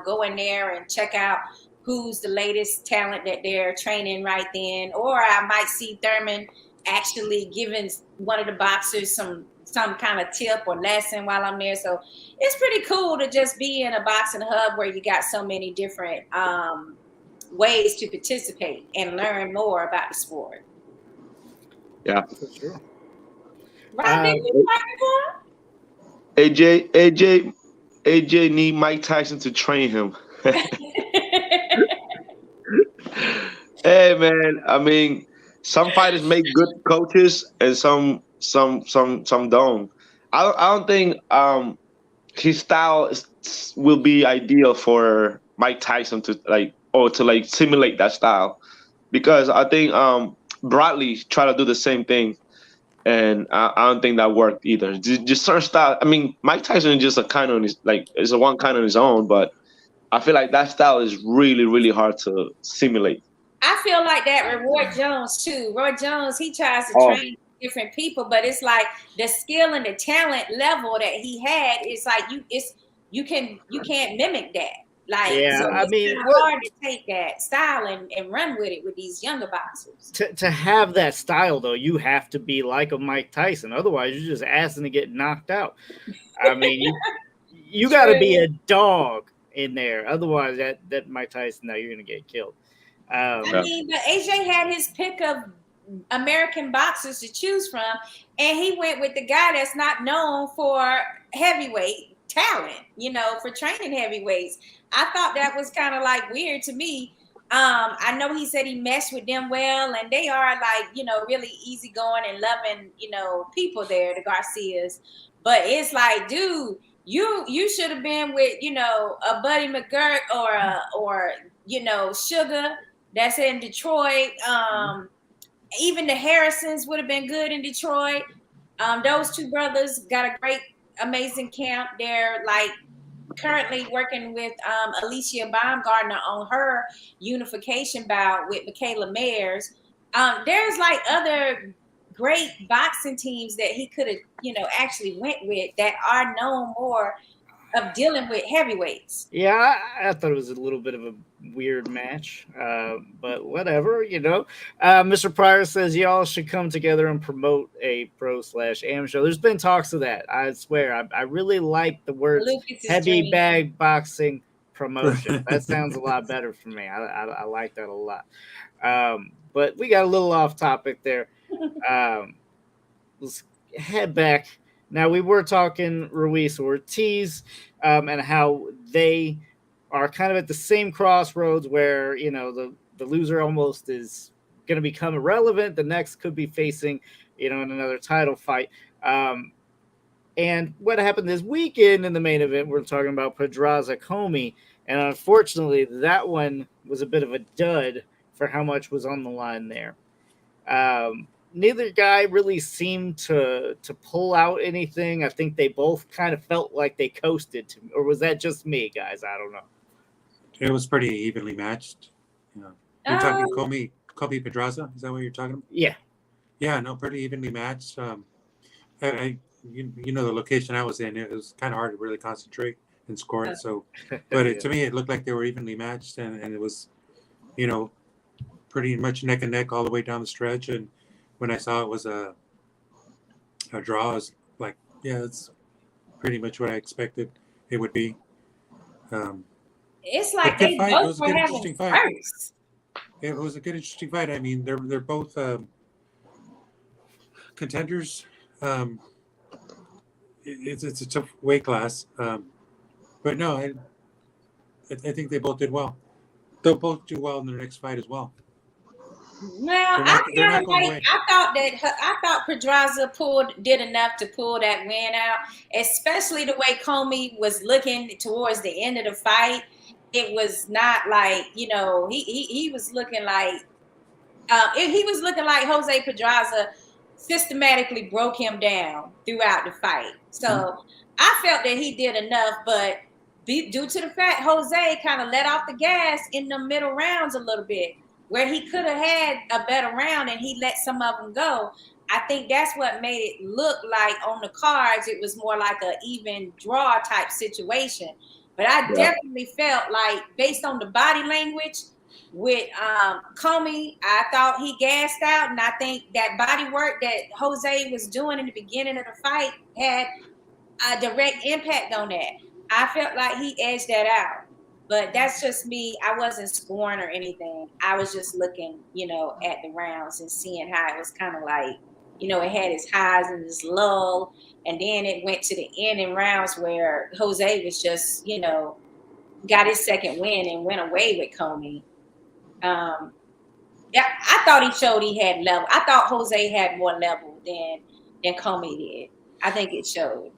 go in there and check out who's the latest talent that they're training right then. Or I might see Thurman actually giving one of the boxers some kind of tip or lesson while I'm there. So it's pretty cool to just be in a boxing hub where you got so many different ways to participate and learn more about the sport. Yeah. For sure. AJ need Mike Tyson to train him. Hey man, I mean, some fighters make good coaches and some don't. I don't think his style will be ideal for Mike Tyson to simulate that style, because I think Bradley tried to do the same thing. And I don't think that worked either. Just certain style. I mean, Mike Tyson is just a kind on his is a one kind on his own, but I feel like that style is really, really hard to simulate. I feel like that with Roy Jones too. Roy Jones, he tries to train different people, but it's like the skill and the talent level that he had. It's like you can't mimic that. It's hard to take that style and run with it with these younger boxers. To have that style, though, you have to be like a Mike Tyson. Otherwise, you're just asking to get knocked out. I mean, you got to be a dog in there. Otherwise, that Mike Tyson, now you're going to get killed. But AJ had his pick of American boxers to choose from, and he went with the guy that's not known for heavyweight talent, for training heavyweights. I thought that was kind of weird to me. I know he said he meshed with them well, and they are really easygoing and loving, people there, the Garcias. But it's like, dude, you should have been with, you know, a Buddy McGirt or you know, Sugar that's in Detroit. Even the Harrisons would have been good in Detroit. Those two brothers got a great, amazing camp. They're like currently working with Alicia Baumgartner on her unification bout with Michaela Mayers. There's like other great boxing teams that he could have, you know, actually went with that are known more of dealing with heavyweights. Yeah, I thought it was a little bit of a weird match, but whatever, you know. Mr. Pryor says y'all should come together and promote a pro/am show. There's been talks of that. I swear, I really like the words Lucas's heavy dream. bag boxing promotion. That sounds a lot better for me. I like that a lot. But we got a little off topic there. Let's head back. Now, we were talking Ruiz-Ortiz and how they are kind of at the same crossroads where, you know, the loser almost is going to become irrelevant. The next could be facing, you know, in another title fight. And what happened this weekend in the main event, we're talking about Pedraza-Commey. And unfortunately, that one was a bit of a dud for how much was on the line there. Neither guy really seemed to pull out anything. I think they both kind of felt like they coasted to me. Or was that just me, guys? I don't know. It was pretty evenly matched. You know, you're talking Commey Pedraza. Is that what you're talking about? Yeah. Yeah, no, pretty evenly matched. You know the location I was in. It was kind of hard to really concentrate and score it. So, but to me, it looked like they were evenly matched, and it was, you know, pretty much neck and neck all the way down the stretch. And when I saw it was a draw, I was like, yeah, it's pretty much what I expected it would be. It's like good they fight. It both was a were good, having interesting fight. first. It was a good, interesting fight. I mean, they're both contenders. It's a tough weight class, but no, I think they both did well. They'll both do well in their next fight as well. Well, I thought Pedraza did enough to pull that win out, especially the way Commey was looking towards the end of the fight. It was not like, you know, he was looking like Jose Pedraza systematically broke him down throughout the fight. So I felt that he did enough, but due to the fact Jose kind of let off the gas in the middle rounds a little bit, where he could have had a better round and he let some of them go. I think that's what made it look like on the cards it was more like an even draw type situation. But I definitely felt like, based on the body language with Commey, I thought he gassed out, and I think that body work that Jose was doing in the beginning of the fight had a direct impact on that. I felt like he edged that out. But that's just me. I wasn't scoring or anything. I was just looking, you know, at the rounds and seeing how it was kind of like, you know, it had its highs and its low. And then it went to the end in rounds where Jose was just, you know, got his second win and went away with Commey. Yeah, I thought he showed he had level. I thought Jose had more level than Commey did. I think it showed.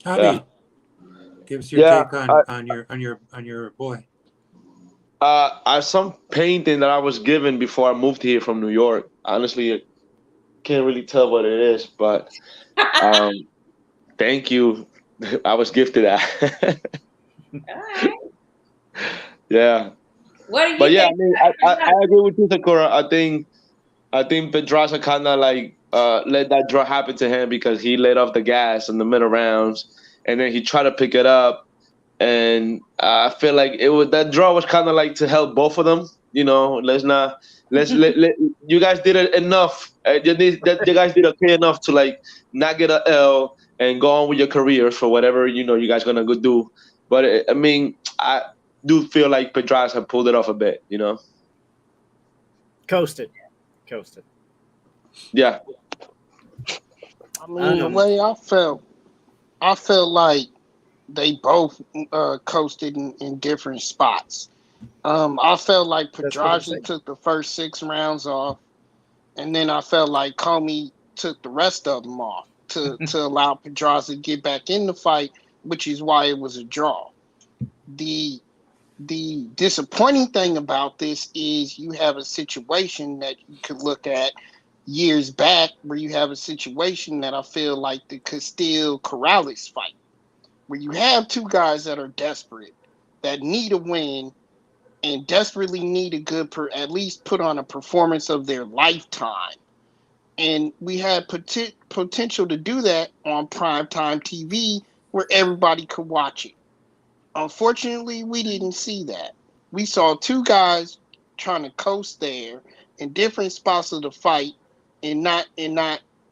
Javi, give us your take on your boy. Some painting that I was given before I moved here from New York. Honestly, I can't really tell what it is, but thank you. I was gifted that. All right. Yeah. What do you but yeah, think? I agree with you, Sakura. I think Pedraza kind of like let that draw happen to him because he let off the gas in the middle rounds, and then he tried to pick it up. And I feel like that draw was kind of like to help both of them. You know, let you guys did it enough. You guys did okay enough to like not get a L and go on with your careers for whatever you know you guys gonna go do. But I mean, I do feel like Pedraza pulled it off a bit. You know, coasted. Yeah. I mean, the way I felt like they both coasted in different spots. I felt like Pedraza took the first 6 rounds off, and then I felt like Commey took the rest of them off. to allow Pedraza to get back in the fight, which is why it was a draw. The disappointing thing about this is you have a situation that you could look at years back where you have a situation that I feel like the Castillo-Corrales fight, where you have two guys that are desperate, that need a win, and desperately need a good, at least put on a performance of their lifetime. And we had potential to do that on primetime TV where everybody could watch it. Unfortunately, we didn't see that. We saw two guys trying to coast there in different spots of the fight and not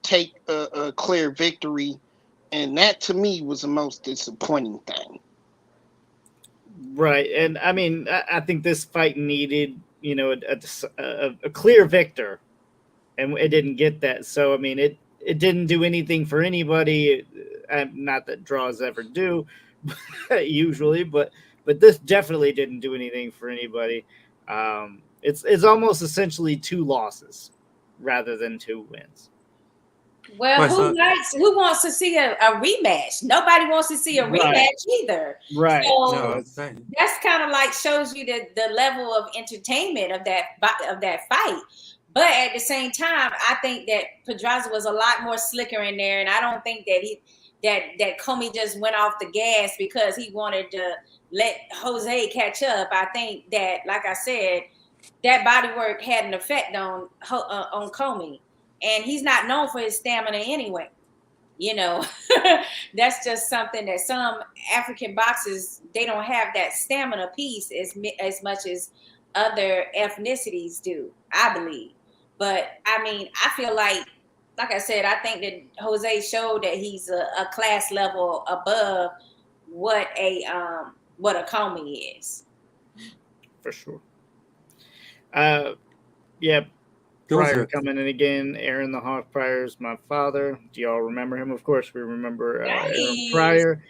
take a clear victory. And that, to me, was the most disappointing thing. Right. And, I mean, I think this fight needed, you know, a clear victor, and it didn't get that. So, I mean, it didn't do anything for anybody. Not that draws ever do, usually, but this definitely didn't do anything for anybody. It's almost essentially 2 losses rather than 2 wins. Well, who wants to see a rematch? Nobody wants to see a rematch either. Right. So that's kind of like shows you the level of entertainment of that fight. But at the same time, I think that Pedraza was a lot more slicker in there, and I don't think that Commey just went off the gas because he wanted to let Jose catch up. I think that, like I said, that body work had an effect on Commey, and he's not known for his stamina anyway. You know, that's just something that some African boxers, they don't have that stamina piece as much as other ethnicities do, I believe. But I mean, I feel like I said, I think that Jose showed that he's a class level above what a Commey is. For sure. Yeah. Pryor coming in again. Aaron the Hawk Pryor is my father. Do y'all remember him? Of course, we remember Aaron Pryor.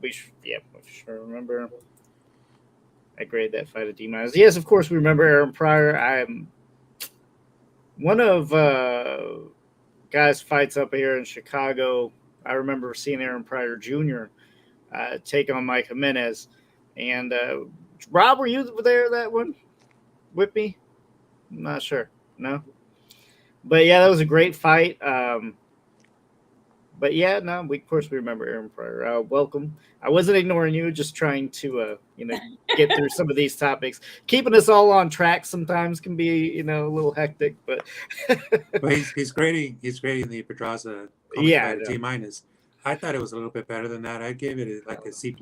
We sure remember. I grade that fight at D-. Yes, of course, we remember Aaron Pryor. I'm one of guys' fights up here in Chicago. I remember seeing Aaron Pryor Jr. Take on Mike Jimenez. And Rob, were you there that one with me? I'm not sure. No? But, yeah, that was a great fight. But, yeah, no, of course we remember Aaron Pryor. Welcome. I wasn't ignoring you, just trying to, get through some of these topics. Keeping us all on track sometimes can be, a little hectic, but. Well, he's grading the Pedraza at D-. I thought it was a little bit better than that. I gave it like a C+.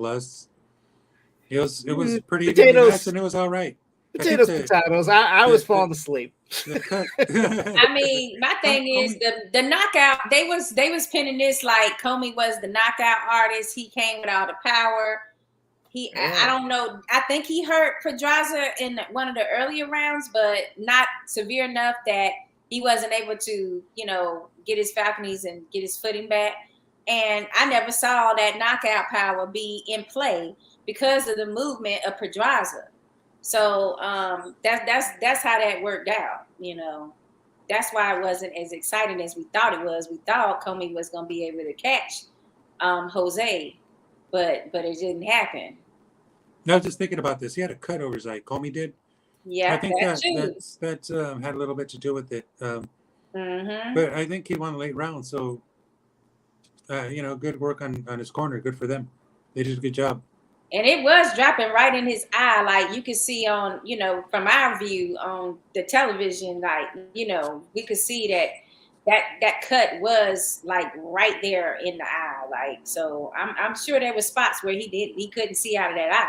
It was pretty good, and it was all right. Potatoes. I was falling asleep. I mean, my thing is the knockout. They was pinning this like Commey was the knockout artist. He came with all the power. I don't know. I think he hurt Pedraza in one of the earlier rounds, but not severe enough that he wasn't able to, get his falconies and get his footing back. And I never saw that knockout power be in play because of the movement of Pedraza. So that's how that worked out, That's why it wasn't as exciting as we thought it was. We thought Commey was going to be able to catch Jose, but it didn't happen. No, I was just thinking about this. He had a cut over his eye. Comey did. Yeah, I think that had a little bit to do with it. But I think he won the late round. So, good work on his corner. Good for them. They did a good job. And it was dropping right in his eye. Like you could see on, from our view on the television, like, we could see that cut was like right there in the eye. Like, so I'm sure there were spots where he couldn't see out of that eye.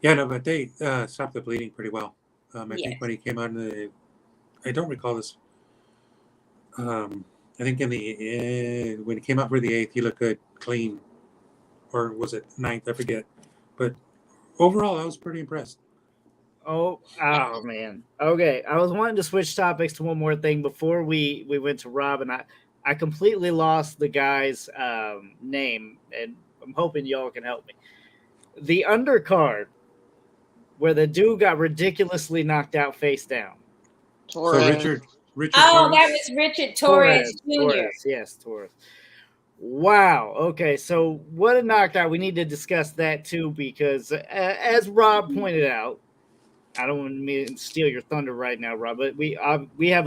Yeah, no, but they stopped the bleeding pretty well. I think when he came out I don't recall this. I think when he came out for the 8th, he looked good, clean. Or was it 9th? I forget. But overall, I was pretty impressed. Oh man. Okay. I was wanting to switch topics to one more thing before we went to Rob, and I completely lost the guy's name, and I'm hoping y'all can help me. The undercard where the dude got ridiculously knocked out face down. So Richard Oh, Torres. that was Richard Torres Jr. Torres, yes, Torres. Wow. Okay, so what a knockout. We need to discuss that too because, as Rob pointed out, I don't want to steal your thunder right now, Rob, but we have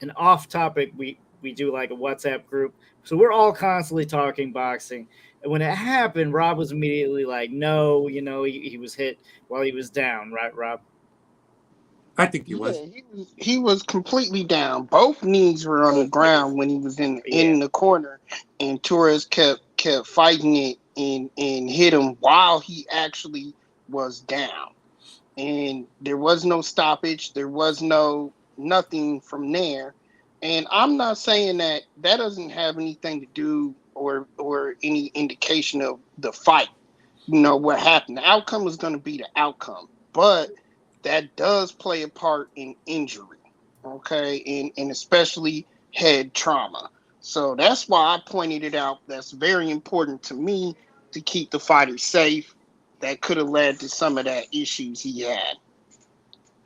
an off topic. We do like a WhatsApp group, so we're all constantly talking boxing. And when it happened, Rob was immediately like, "No, he was hit while he was down." Right, Rob? I think he was. He was completely down. Both knees were on the ground when he was in the corner, and Torres kept fighting it and hit him while he actually was down. And there was no stoppage. There was nothing from there. And I'm not saying that doesn't have anything to do or any indication of the fight. What happened. The outcome is going to be the outcome, but that does play a part in injury, okay, and especially head trauma. So that's why I pointed it out. That's very important to me to keep the fighter safe. That could have led to some of that issues he had.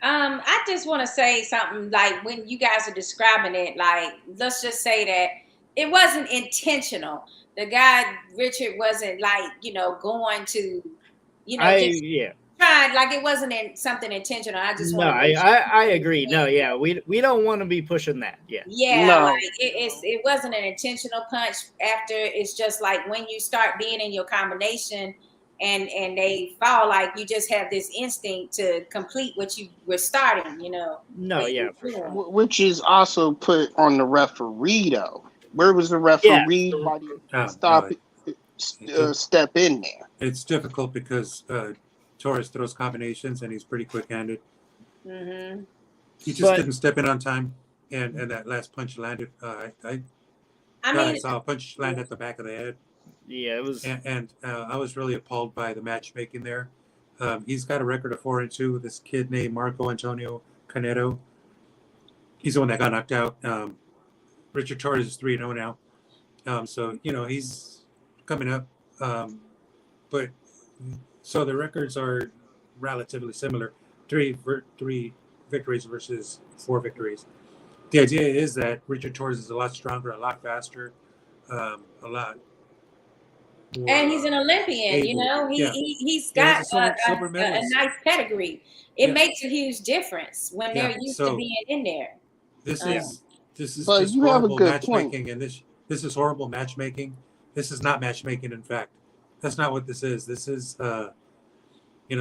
I just want to say something like when you guys are describing it, like let's just say that it wasn't intentional. The guy Richard wasn't like going to, trying, like it wasn't something intentional. I just want to. I agree. No, yeah, we don't want to be pushing that. Yeah. Yeah, No. like it wasn't an intentional punch. After it's just like when you start being in your combination. And they fall, like you just have this instinct to complete what you were starting, No, yeah, for sure. Which is also put on the referee, though. Where was the referee? Step in there. It's difficult because Torres throws combinations and he's pretty quick-handed. Mm-hmm. He just didn't step in on time, and that last punch landed. I saw a punch land at the back of the head. Yeah, it was, and I was really appalled by the matchmaking there. He's got a record of 4-2. This kid named Marco Antonio Canedo, he's the one that got knocked out. Richard Torres is 3-0 now, so he's coming up. But so the records are relatively similar: three victories versus 4 victories. The idea is that Richard Torres is a lot stronger, a lot faster, a lot. And he's an Olympian, he's got a nice pedigree. It makes a huge difference when they're used to being in there. This is but just you have a horrible good matchmaking, point. and this is horrible matchmaking. This is not matchmaking. In fact, that's not what this is. This is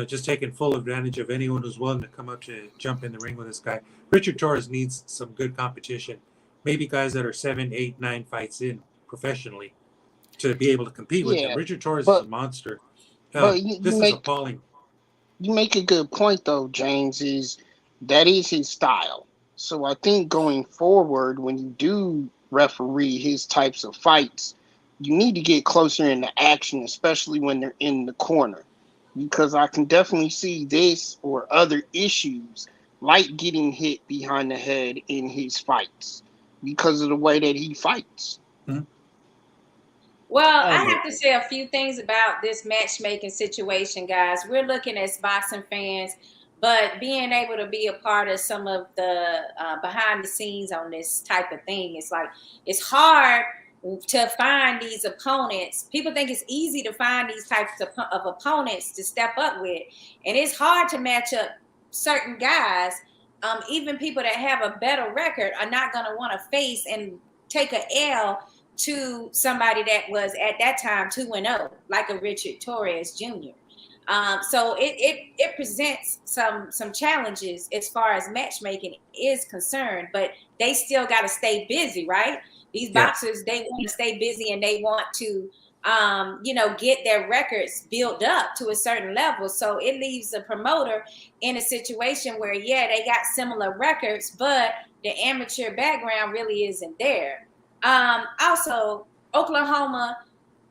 just taking full advantage of anyone who's willing to come up to jump in the ring with this guy. Richard Torres needs some good competition. Maybe guys that are 7, 8, 9 fights in professionally to be able to compete with him. Richard Torres is a monster. This is appalling. You make a good point, though, James, that is his style. So I think going forward, when you do referee his types of fights, you need to get closer into action, especially when they're in the corner. Because I can definitely see this or other issues, like getting hit behind the head in his fights, because of the way that he fights. Mm-hmm. Well, I have to say a few things about this matchmaking situation, guys. We're looking as boxing fans, but being able to be a part of some of the behind the scenes on this type of thing, it's hard to find these opponents. People think it's easy to find these types of opponents to step up with, and it's hard to match up certain guys. Even people that have a better record are not going to want to face and take a L to somebody that was at that time 2-0, like a Richard Torres Jr. So it presents some challenges as far as matchmaking is concerned, but they still got to stay busy, right? These boxers, they want to stay busy and they want to, get their records built up to a certain level. So it leaves the promoter in a situation where, they got similar records, but the amateur background really isn't there. Also, Oklahoma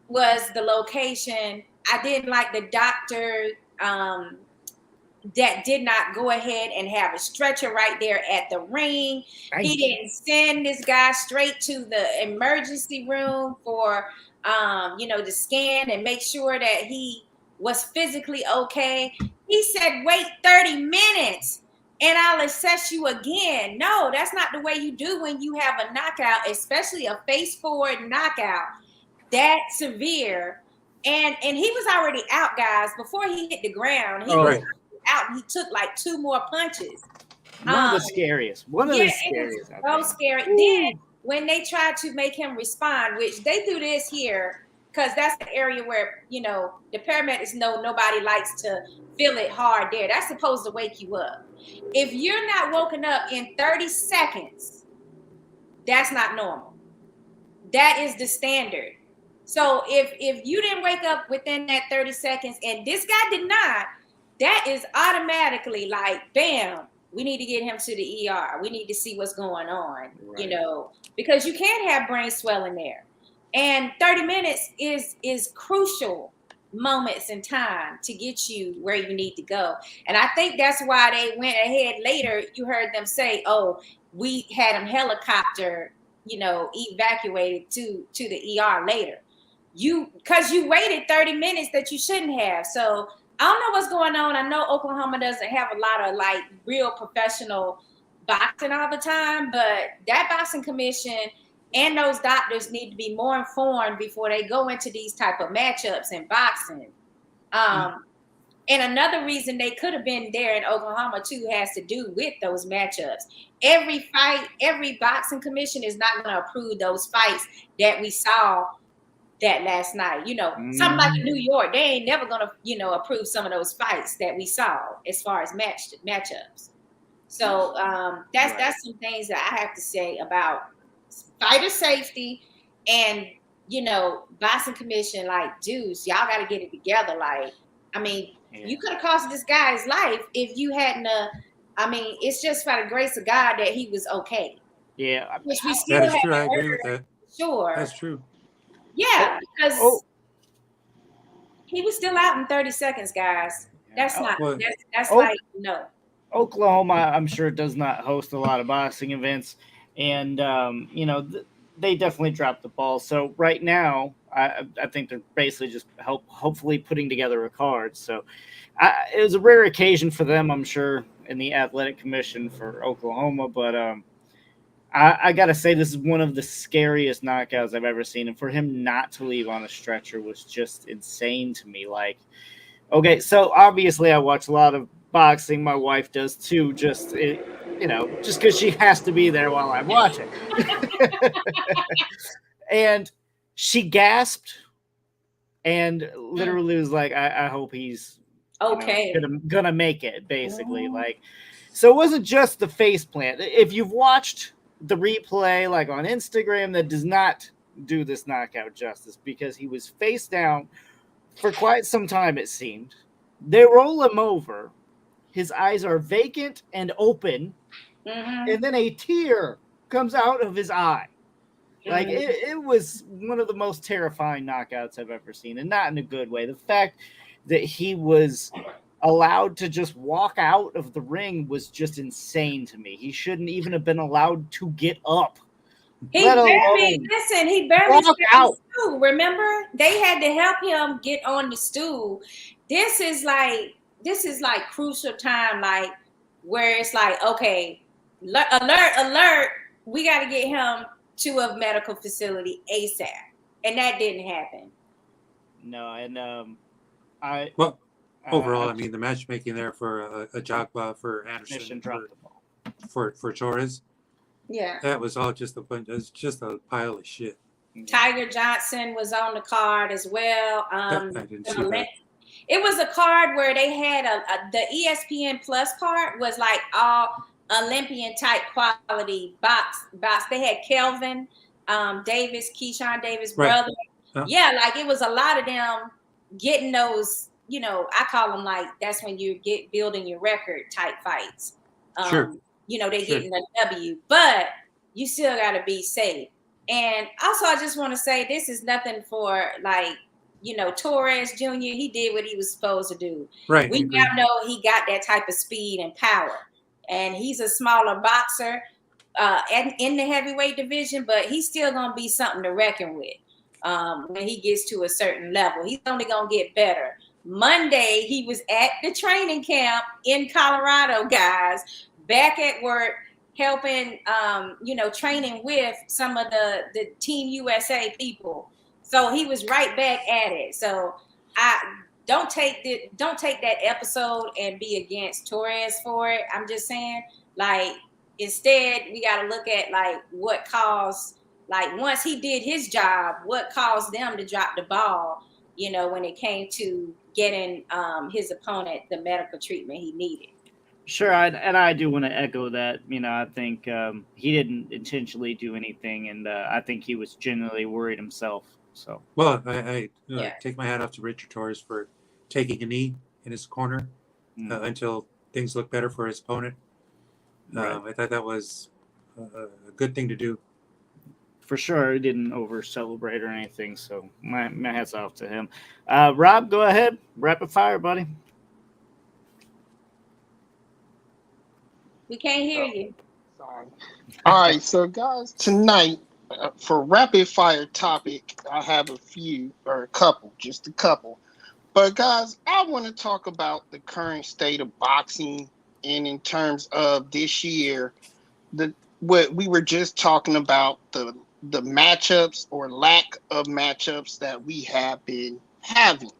was the location. I didn't like the doctor that did not go ahead and have a stretcher right there at the ring. He didn't send this guy straight to the emergency room for, to scan and make sure that he was physically okay. He said, wait 30 minutes and I'll assess you again. No, that's not the way you do when you have a knockout, especially a face forward knockout that severe. And he was already out, guys. Before he hit the ground, he was out. He took like 2 more punches. One of the scariest. One of the scariest. It was so scary. Then when they tried to make him respond, which they do this here, because that's the area where, you know, the paramedics know nobody likes to feel it hard there. That's supposed to wake you up. If you're not woken up in 30 seconds, that's not normal. That is the standard. So if you didn't wake up within that 30 seconds and this guy did not, that is automatically like, bam, we need to get him to the ER. We need to see what's going on, you know, because you can't have brain swelling there. And 30 minutes is crucial moments in time to get you where you need to go. And I think that's why they went ahead later. You heard them say, oh, we had him helicopter, you know, evacuated to the ER later. Because you waited 30 minutes that you shouldn't have. So I don't know what's going on. I know Oklahoma doesn't have a lot of like real professional boxing all the time, but that boxing commission and those doctors need to be more informed before they go into these type of matchups in boxing. And another reason they could have been there in Oklahoma too has to do with those matchups. Every fight, every boxing commission is not going to approve those fights that we saw that last night. You know, something like in New York, they ain't never going to, you know, approve some of those fights that we saw as far as matchups. So that's some things that I have to say about fighter safety and, you know, boxing commission. Like, dudes, y'all got to get it together. Like, I mean, you could have cost this guy his life if you hadn't. I mean, it's just by the grace of God that he was okay. Yeah, that is true. I agree with that. Sure, that's true. Yeah, because he was still out in 30 seconds, guys. That's not. That's like no. Oklahoma, I'm sure, does not host a lot of boxing events, and you know, they definitely dropped the ball. So right now, I think they're basically just hopefully putting together a card. So it was a rare occasion for them, I'm sure, in the athletic commission for Oklahoma. But I got to say, this is one of the scariest knockouts I've ever seen. And for him not to leave on a stretcher was just insane to me. Like, okay, so obviously I watch a lot of boxing. My wife does too, just because she has to be there while I'm watching. And she gasped and literally was like, I hope he's okay, gonna make it, basically. Like, so it wasn't just the face plant. If you've watched the replay like on Instagram, that does not do this knockout justice, because he was face down for quite some time, it seemed. They roll him over, his eyes are vacant and open, and then a tear comes out of his eye. Like, it was one of the most terrifying knockouts I've ever seen, and not in a good way. The fact that he was allowed to just walk out of the ring was just insane to me. He shouldn't even have been allowed to get up. He barely walk out. Stool. Remember, they had to help him get on the stool. This is like crucial time, like where it's like, okay, alert, we got to get him to a medical facility ASAP, and that didn't happen. No, and overall, I mean, the matchmaking there for a Jagba, for Anderson, for Torres, that was all just a bunch. It was just a pile of shit. Tiger Johnson was on the card as well. I didn't see that. It was a card where they had the ESPN Plus part was like all Olympian type quality box. They had Kelvin Davis, Keyshawn Davis' brother. Yeah, like it was a lot of them getting those, you know, I call them like, that's when you get building your record type fights. Sure. You know, they getting a W, but you still got to be safe. And also, I just want to say, this is nothing for like, you know, Torres Jr., he did what he was supposed to do. Right. We now know he got that type of speed and power. And he's a smaller boxer in the heavyweight division, but he's still going to be something to reckon with when he gets to a certain level. He's only going to get better. Monday, he was at the training camp in Colorado, guys, back at work, helping, training with some of the Team USA people. So he was right back at it. So I don't take that episode and be against Torres for it. I'm just saying, like, instead, we got to look at like what caused, like once he did his job, what caused them to drop the ball, when it came to getting his opponent the medical treatment he needed. Sure, I do want to echo that. I think he didn't intentionally do anything, and I think he was genuinely worried himself. So, well, I take my hat off to Richard Torres for taking a knee in his corner until things look better for his opponent. Right. I thought that was a good thing to do. For sure, he didn't over celebrate or anything. So my hats off to him. Rob, go ahead, rapid fire, buddy. We can't hear you. Sorry. All right, so guys, tonight for rapid fire topic, I have just a couple. But guys, I want to talk about the current state of boxing, and in terms of this year, what we were just talking about, the matchups or lack of matchups that we have been having.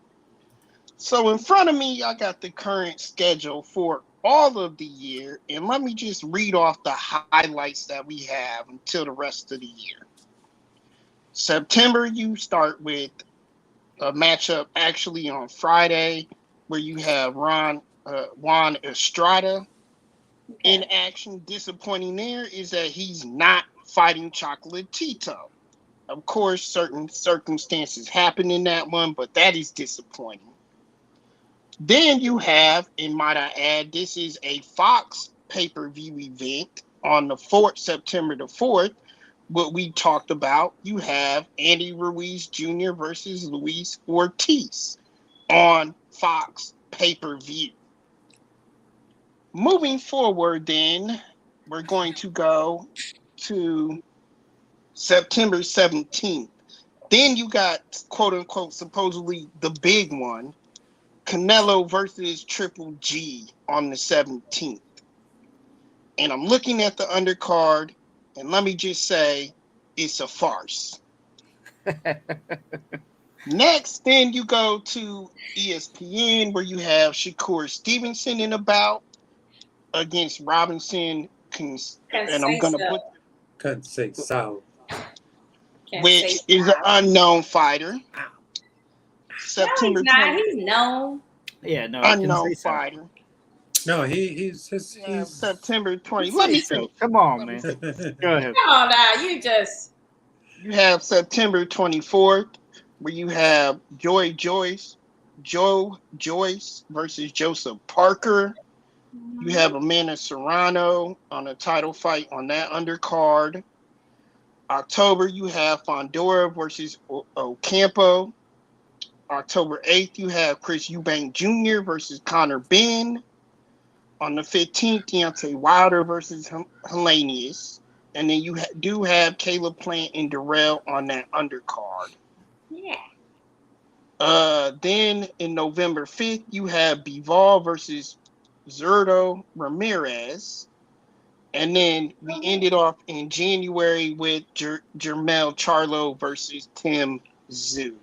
So in front of me, I got the current schedule for all of the year, and let me just read off the highlights that we have until the rest of the year. September, you start with a matchup actually on Friday where you have Juan Estrada in action. Disappointing there is that he's not fighting Chocolatito. Of course, certain circumstances happen in that one, but that is disappointing. Then you have, and might I add, this is a Fox pay-per-view event on the 4th, September the 4th. What we talked about, you have Andy Ruiz Jr. versus Ruiz-Ortiz on Fox pay-per-view. Moving forward, then, we're going to go to September 17th. Then you got, quote-unquote, supposedly the big one, Canelo versus Triple G on the 17th. And I'm looking at the undercard, and let me just say, it's a farce. Next, then you go to ESPN, where you have Shakur Stevenson in a bout against Robinson, and I'm going to put... Couldn't say so. Which is an unknown fighter. September no, he's known. Yeah, no, unknown fighter. No, he's September 20. Let me see. Come on, man. Go ahead. Come on now, you have September 24th, where you have Joe Joyce versus Joseph Parker. You have Amanda Serrano on a title fight on that undercard. October, you have Fondora versus Ocampo. October 8th, you have Chris Eubank Jr. versus Conor Benn. On the 15th, Deontay Wilder versus Helenius. And then you do have Caleb Plant and Darrell on that undercard. Yeah. Then in November 5th, you have Bivol versus Zurdo Ramirez. And then we ended off in January with Jermell Charlo versus Tim Tszyu.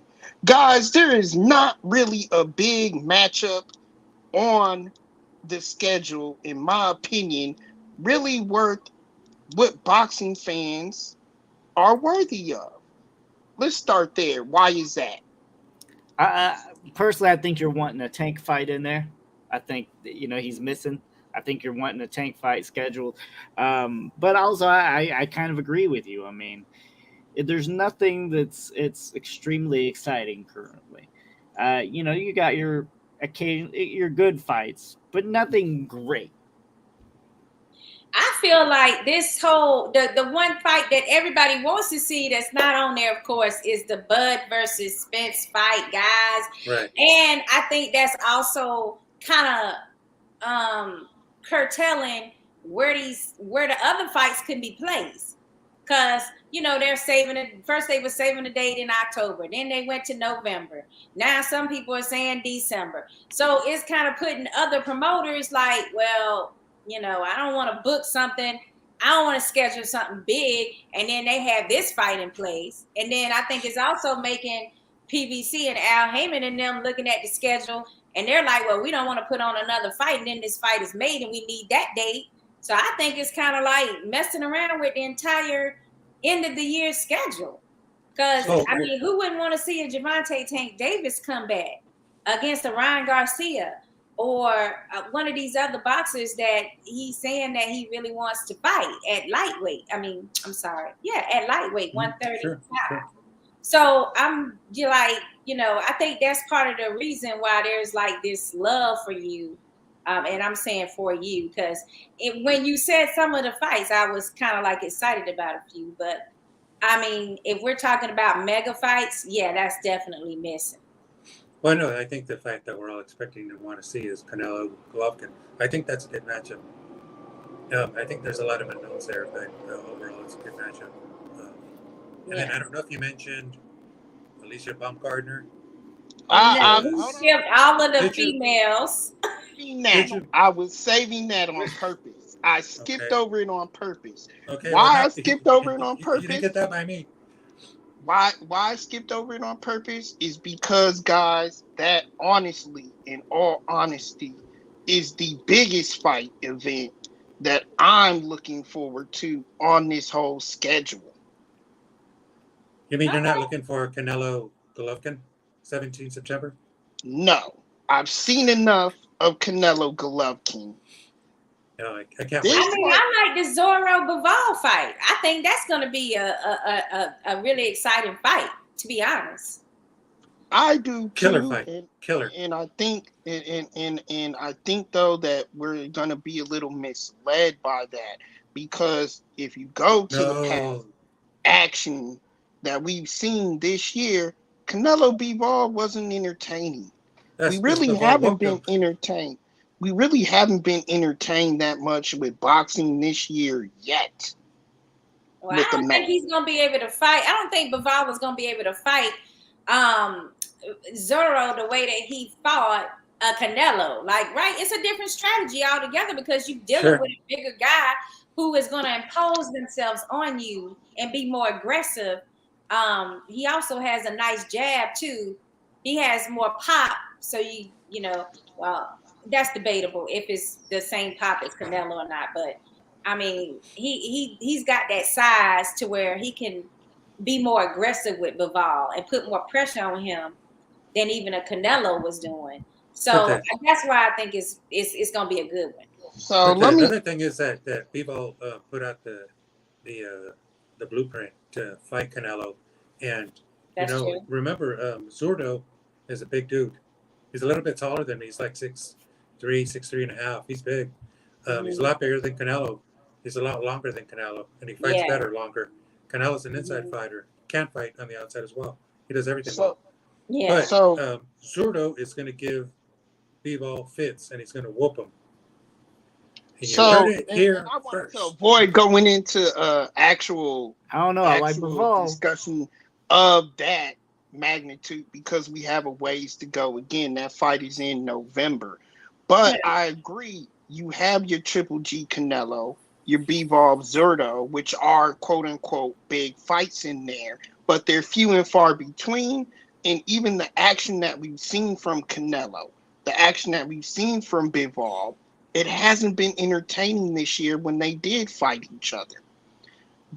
Guys, there is not really a big matchup on the schedule, in my opinion, really worth what boxing fans are worthy of. Let's start there. Why is that? Personally, I think you're wanting a tank fight in there. I think that, he's missing. I think you're wanting a tank fight scheduled. But also, I kind of agree with you. I mean, there's nothing it's extremely exciting currently. You got your good fights, but nothing great. I feel like this whole the one fight that everybody wants to see that's not on there, of course, is the Bud versus Spence fight, guys. Right. And I think that's also kind of curtailing where the other fights can be placed. Because, they're saving it. First, they were saving the date in October. Then they went to November. Now, some people are saying December. So it's kind of putting other promoters like, well, I don't want to book something. I don't want to schedule something big. And then they have this fight in place. And then I think it's also making PBC and Al Heyman and them looking at the schedule. And they're like, well, we don't want to put on another fight. And then this fight is made and we need that date. So I think it's kind of like messing around with the entire end of the year schedule. Because, who wouldn't want to see a Gervonta Tank Davis come back against a Ryan Garcia or one of these other boxers that he's saying that he really wants to fight at lightweight? At lightweight, 135. Sure. So I'm I think that's part of the reason why there's like this love for you. And I'm saying for you, because when you said some of the fights, I was kind of like excited about a few. But if we're talking about mega fights, yeah, that's definitely missing. Well, no, I think the fight that we're all expecting to want to see is Canelo Golovkin. I think that's a good matchup. I think there's a lot of unknowns there, but overall, it's a good matchup. Then I don't know if you mentioned Alicia Baumgardner. Skipped all of the females. I was saving that on purpose. I skipped over it on purpose. Okay, why I skipped over it on purpose? You didn't get that by me. Why I skipped over it on purpose is because, guys, that honestly, in all honesty, is the biggest fight event that I'm looking forward to on this whole schedule. You mean you're not looking for Canelo Golovkin, 17 September? No. I've seen enough of Canelo Golovkin. No, I can't wait. I like the Zorro Bivol fight. I think that's going to be a really exciting fight, to be honest. I do killer too, fight, killer. And I think, and I think though that we're going to be a little misled by that, because if you go to the past action that we've seen this year, Canelo Bivol wasn't entertaining. We really haven't been entertained. We really haven't been entertained that much with boxing this year yet. Well, I don't think he's going to be able to fight. I don't think Bivol was going to be able to fight Zorro the way that he fought Canelo. Right? It's a different strategy altogether because you're dealing with a bigger guy who is going to impose themselves on you and be more aggressive. He also has a nice jab too. He has more pop, so that's debatable if it's the same pop as Canelo or not. But he's got that size to where he can be more aggressive with Bivol and put more pressure on him than even a Canelo was doing. So that's why I think it's going to be a good one. So the other thing is that Bivol put out the blueprint to fight Canelo, and true. Remember Zurdo is a big dude. He's a little bit taller than me. He's like 6'3", 6'3.5". He's big. He's a lot bigger than Canelo. He's a lot longer than Canelo, and he fights better longer. Canelo's an inside fighter. Can fight on the outside as well. He does everything well. Yeah. But Zurdo is going to give Bivol fits, and he's going to whoop him. And I want to avoid going into actual discussion of that magnitude because we have a ways to go. Again, that fight is in November. But I agree, you have your Triple G Canelo, your Bivol Zurdo, which are quote unquote big fights in there, but they're few and far between. And even the action that we've seen from Canelo, the action that we've seen from Bivol, it hasn't been entertaining this year when they did fight each other.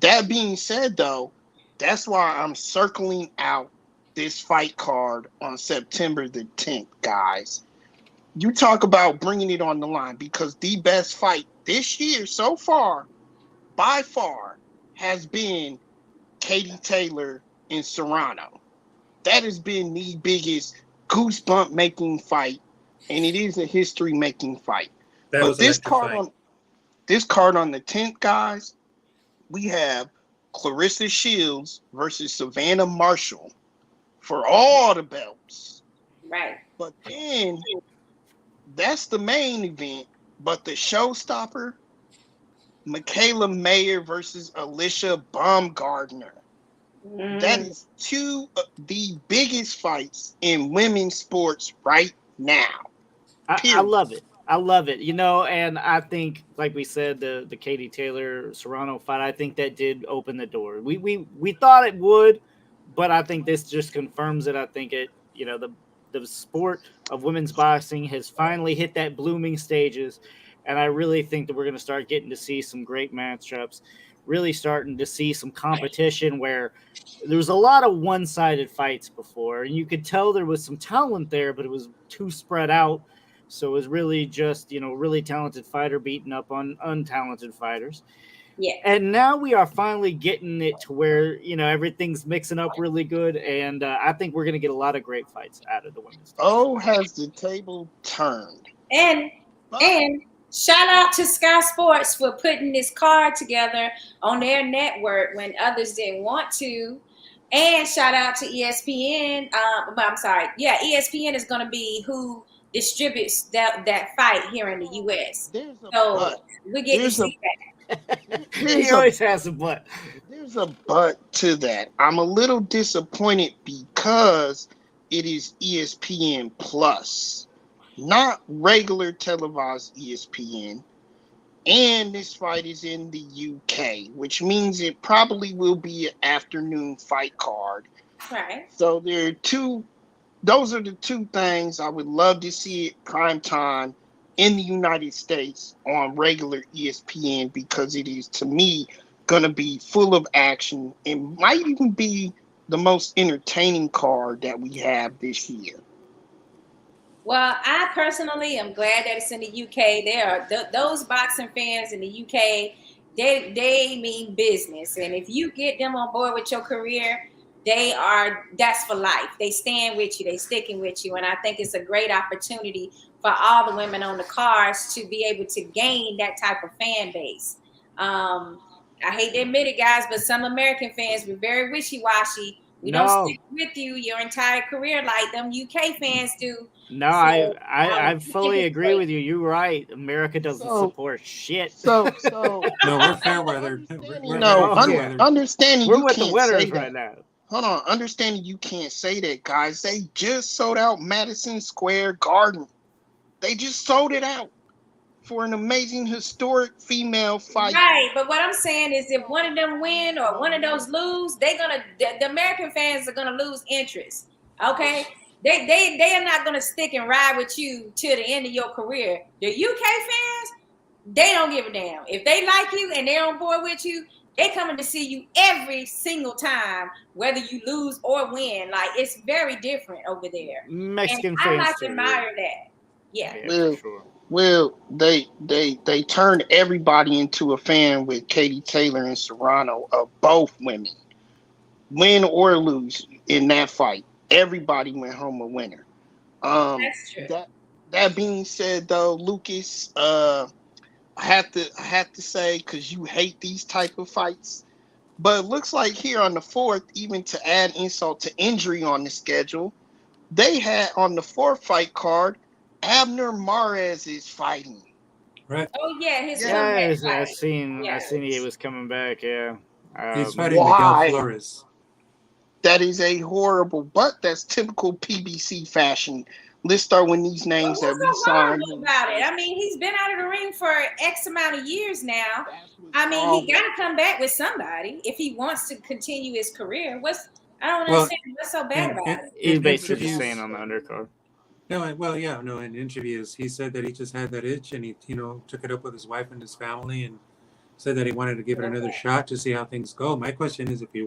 That being said, though, that's why I'm circling out this fight card on September the 10th, guys. You talk about bringing it on the line because the best fight this year so far, by far, has been Katie Taylor and Serrano. That has been the biggest goosebump-making fight, and it is a history-making fight. But this card on the 10th, guys, we have Clarissa Shields versus Savannah Marshall for all the belts. Right. But then that's the main event. But the showstopper, Michaela Mayer versus Alicia Baumgardner. That is two of the biggest fights in women's sports right now. I love it. I love it. And I think, like we said, the Katie Taylor Serrano fight, I think that did open the door. We thought it would, but I think this just confirms it. I think the sport of women's boxing has finally hit that blooming stages, and I really think that we're going to start getting to see some great matchups, really starting to see some competition where there was a lot of one-sided fights before, and you could tell there was some talent there, but it was too spread out. So it was really just, really talented fighter beating up on untalented fighters. Yeah. And now we are finally getting it to where, everything's mixing up really good. And I think we're going to get a lot of great fights out of the women's. Oh, has the table turned? And shout out to Sky Sports for putting this card together on their network when others didn't want to. And shout out to ESPN. ESPN is going to be who distributes that fight here in the U.S. We get to see that. He always has a but. There's a but to that. I'm a little disappointed because it is ESPN Plus, not regular televised ESPN. And this fight is in the UK, which means it probably will be an afternoon fight card. Right. So those are the two things I would love to see it prime time in the United States on regular ESPN, because it is, to me, going to be full of action. It might even be the most entertaining card that we have this year. Well, I personally am glad that it's in the UK. There are those boxing fans in the UK, they mean business. And if you get them on board with your career, that's for life. They stand with you, they sticking with you. And I think it's a great opportunity for all the women on the cards to be able to gain that type of fan base. I hate to admit it, guys, but some American fans were very wishy-washy. We don't stick with you your entire career like them UK fans do. No, I fully agree with you. You're right. America doesn't support shit. No, we're fair weather. Understanding we're you with can't the winners say right that. now. Hold on, understanding you can't say that, guys. They just sold out Madison Square Garden. They just sold it out for an amazing historic female fight. Right, but what I'm saying is, if one of them win or one of those lose, the American fans are gonna lose interest. Okay, they are not gonna stick and ride with you till the end of your career. The UK fans, they don't give a damn. If they like you and they're on board with you, they coming to see you every single time, whether you lose or win. Like, it's very different over there. Mexican and fans I too. admire that. Yeah. For sure. Well, they turned everybody into a fan with Katie Taylor and Serrano of both women. Win or lose in that fight, everybody went home a winner. That's true. That being said, though, Lucas, I have to say, because you hate these type of fights, but it looks like here on the 4th, even to add insult to injury on the schedule, they had on the 4th fight card, Abner Mares is fighting. Right. Oh yeah, I seen he was coming back. Yeah, he's fighting Miguel Flores. That is a horrible, but that's typical PBC fashion. Let's start with these names that we signed. About it. I mean, he's been out of the ring for X amount of years now. I mean, he got to come back with somebody if he wants to continue his career. I don't understand what's so bad about it. He's basically staying on the undercard. In interviews, he said that he just had that itch, and he, took it up with his wife and his family, and said that he wanted to give it another shot to see how things go. My question is, if you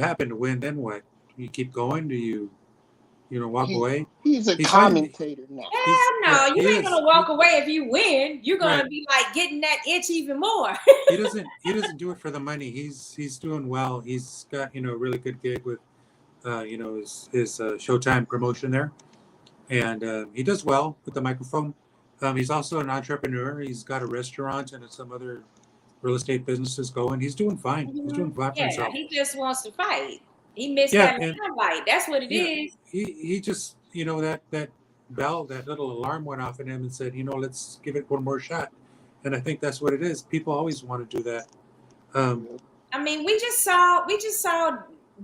happen to win, then what? Do you keep going? Do you, walk away? He's a commentator now. Hell no, you ain't gonna walk away if you win. You're gonna be like getting that itch even more. He doesn't do it for the money. He's doing well. He's got a really good gig with his Showtime promotion there, and he does well with the microphone. He's also an entrepreneur. He's got a restaurant and some other real estate businesses going. He's doing fine. He's doing fine for himself. He just wants to fight. He missed that limelight. That's what it is. He just that bell, that little alarm went off in him and said, let's give it one more shot. and I think that's what it is. People always want to do that. I mean, we just saw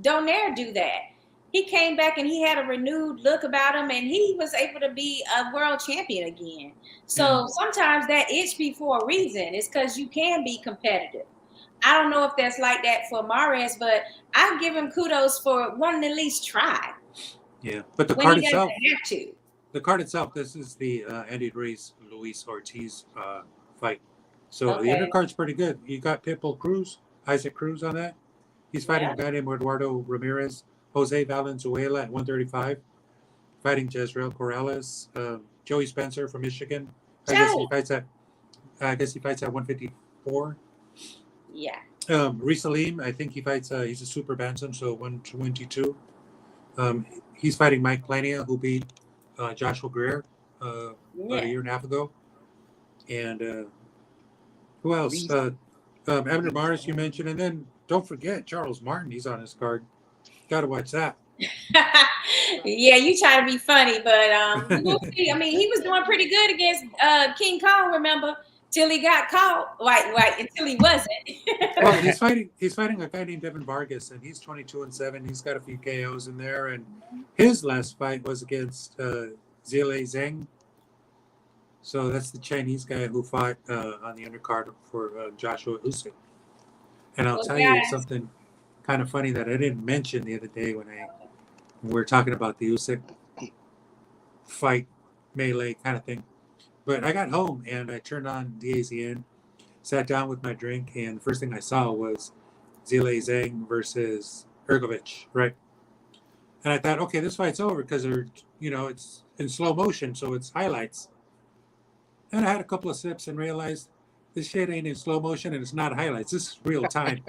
Donaire do that. He came back and he had a renewed look about him, and he was able to be a world champion again. So sometimes that itch be for a reason. It's because you can be competitive. I don't know if that's like that for Mares, but I give him kudos for wanting to at least try. Yeah, but the when card he doesn't itself, have to. the card itself, this is the Andy Ruiz-Ortiz fight. So the undercard's pretty good. You got Pitbull Cruz, Isaac Cruz on that. He's fighting a guy named Eduardo Ramirez, Jose Valenzuela at 135, fighting Jezreel Corrales, Joey Spencer from Michigan. I guess he fights at 154. Yeah. Reese Salim, I think he fights. He's a super bantam, so 122. He's fighting Mike Plania, who beat Joshua Greer about a year and a half ago. And who else? Abner Maris, you mentioned, and then don't forget Charles Martin. He's on his card. Got to watch that. Yeah, you try to be funny, but we'll see. I mean, he was doing pretty good against King Kong, remember? Till he got caught, right, until he wasn't. Well, he's fighting a guy named Devin Vargas, and he's 22-7. He's got a few KOs in there, and his last fight was against Zhilei Zhang. So that's the Chinese guy who fought on the undercard for Joshua Usyk. And I'll tell you something kind of funny that I didn't mention the other day when we were talking about the Usyk fight melee kind of thing. But I got home and I turned on DAZN, sat down with my drink, and the first thing I saw was Zhilei Zhang versus Ergovich, right? And I thought, okay, this fight's over because it's in slow motion, so it's highlights. And I had a couple of sips and realized this shit ain't in slow motion and it's not highlights. This is real time.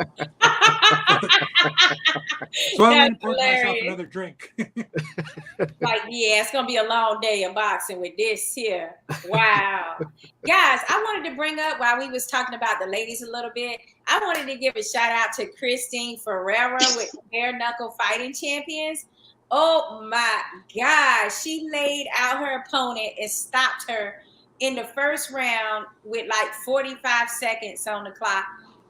So I'm going to pour myself another drink. It's going to be a long day of boxing with this here. Wow. Guys, I wanted to bring up, while we was talking about the ladies a little bit, I wanted to give a shout out to Christine Ferreira with Bare Knuckle Fighting Champions. Oh my gosh. She laid out her opponent and stopped her in the first round with like 45 seconds on the clock.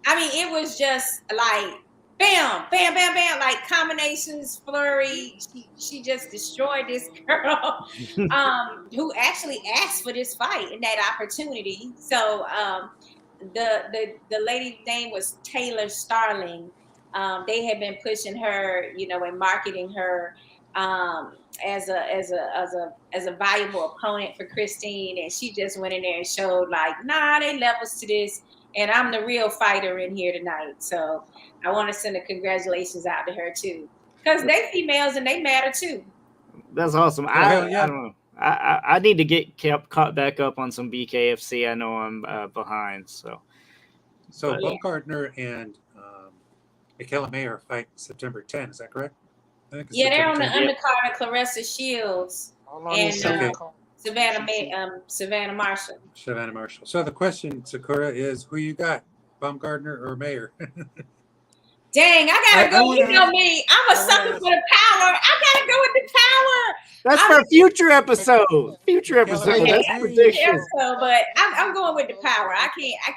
I mean, it was just like bam, bam, bam, bam, like combinations, flurry. She just destroyed this girl who actually asked for this fight and that opportunity. So the lady's name was Taylor Starling. They had been pushing her, and marketing her as a valuable opponent for Christine, and she just went in there and showed they levels to this, and I'm the real fighter in here tonight. So I want to send a congratulations out to her too, because they females and they matter too. That's awesome. I don't know. I need to get caught back up on some BKFC. I know I'm behind. So Baumgartner and Michaela Mayer fight September 10. Is that correct? They're on the undercard of Clarissa Shields and Savannah Marshall. Savannah Marshall. So the question, Sakura, is who you got, Baumgartner or Mayer? Dang, I gotta go. You know me. I'm a sucker for the power. I gotta go with the power. That's for a future episode. That's prediction. But I'm going with the power. I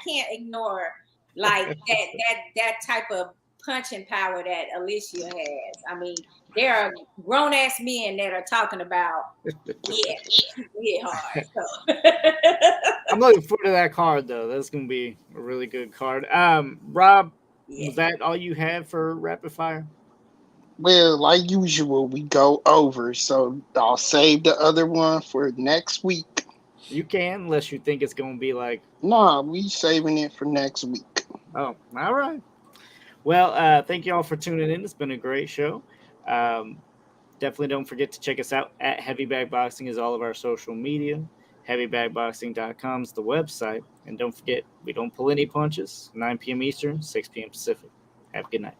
can't ignore that type of punching power that Alicia has. I mean, there are grown ass men that are talking about hit hard. So. I'm looking forward to that card though. That's gonna be a really good card. Rob, was that all you had for rapid fire? Well, like usual, we go over, so I'll save the other one for next week. You can, unless you think it's gonna be like. Nah, we saving it for next week. Oh, all right. Well, thank you all for tuning in. It's been a great show. Definitely don't forget to check us out at Heavy Bag Boxing is all of our social media. HeavyBagBoxing.com is the website. And don't forget, we don't pull any punches. 9 p.m. Eastern, 6 p.m. Pacific. Have a good night.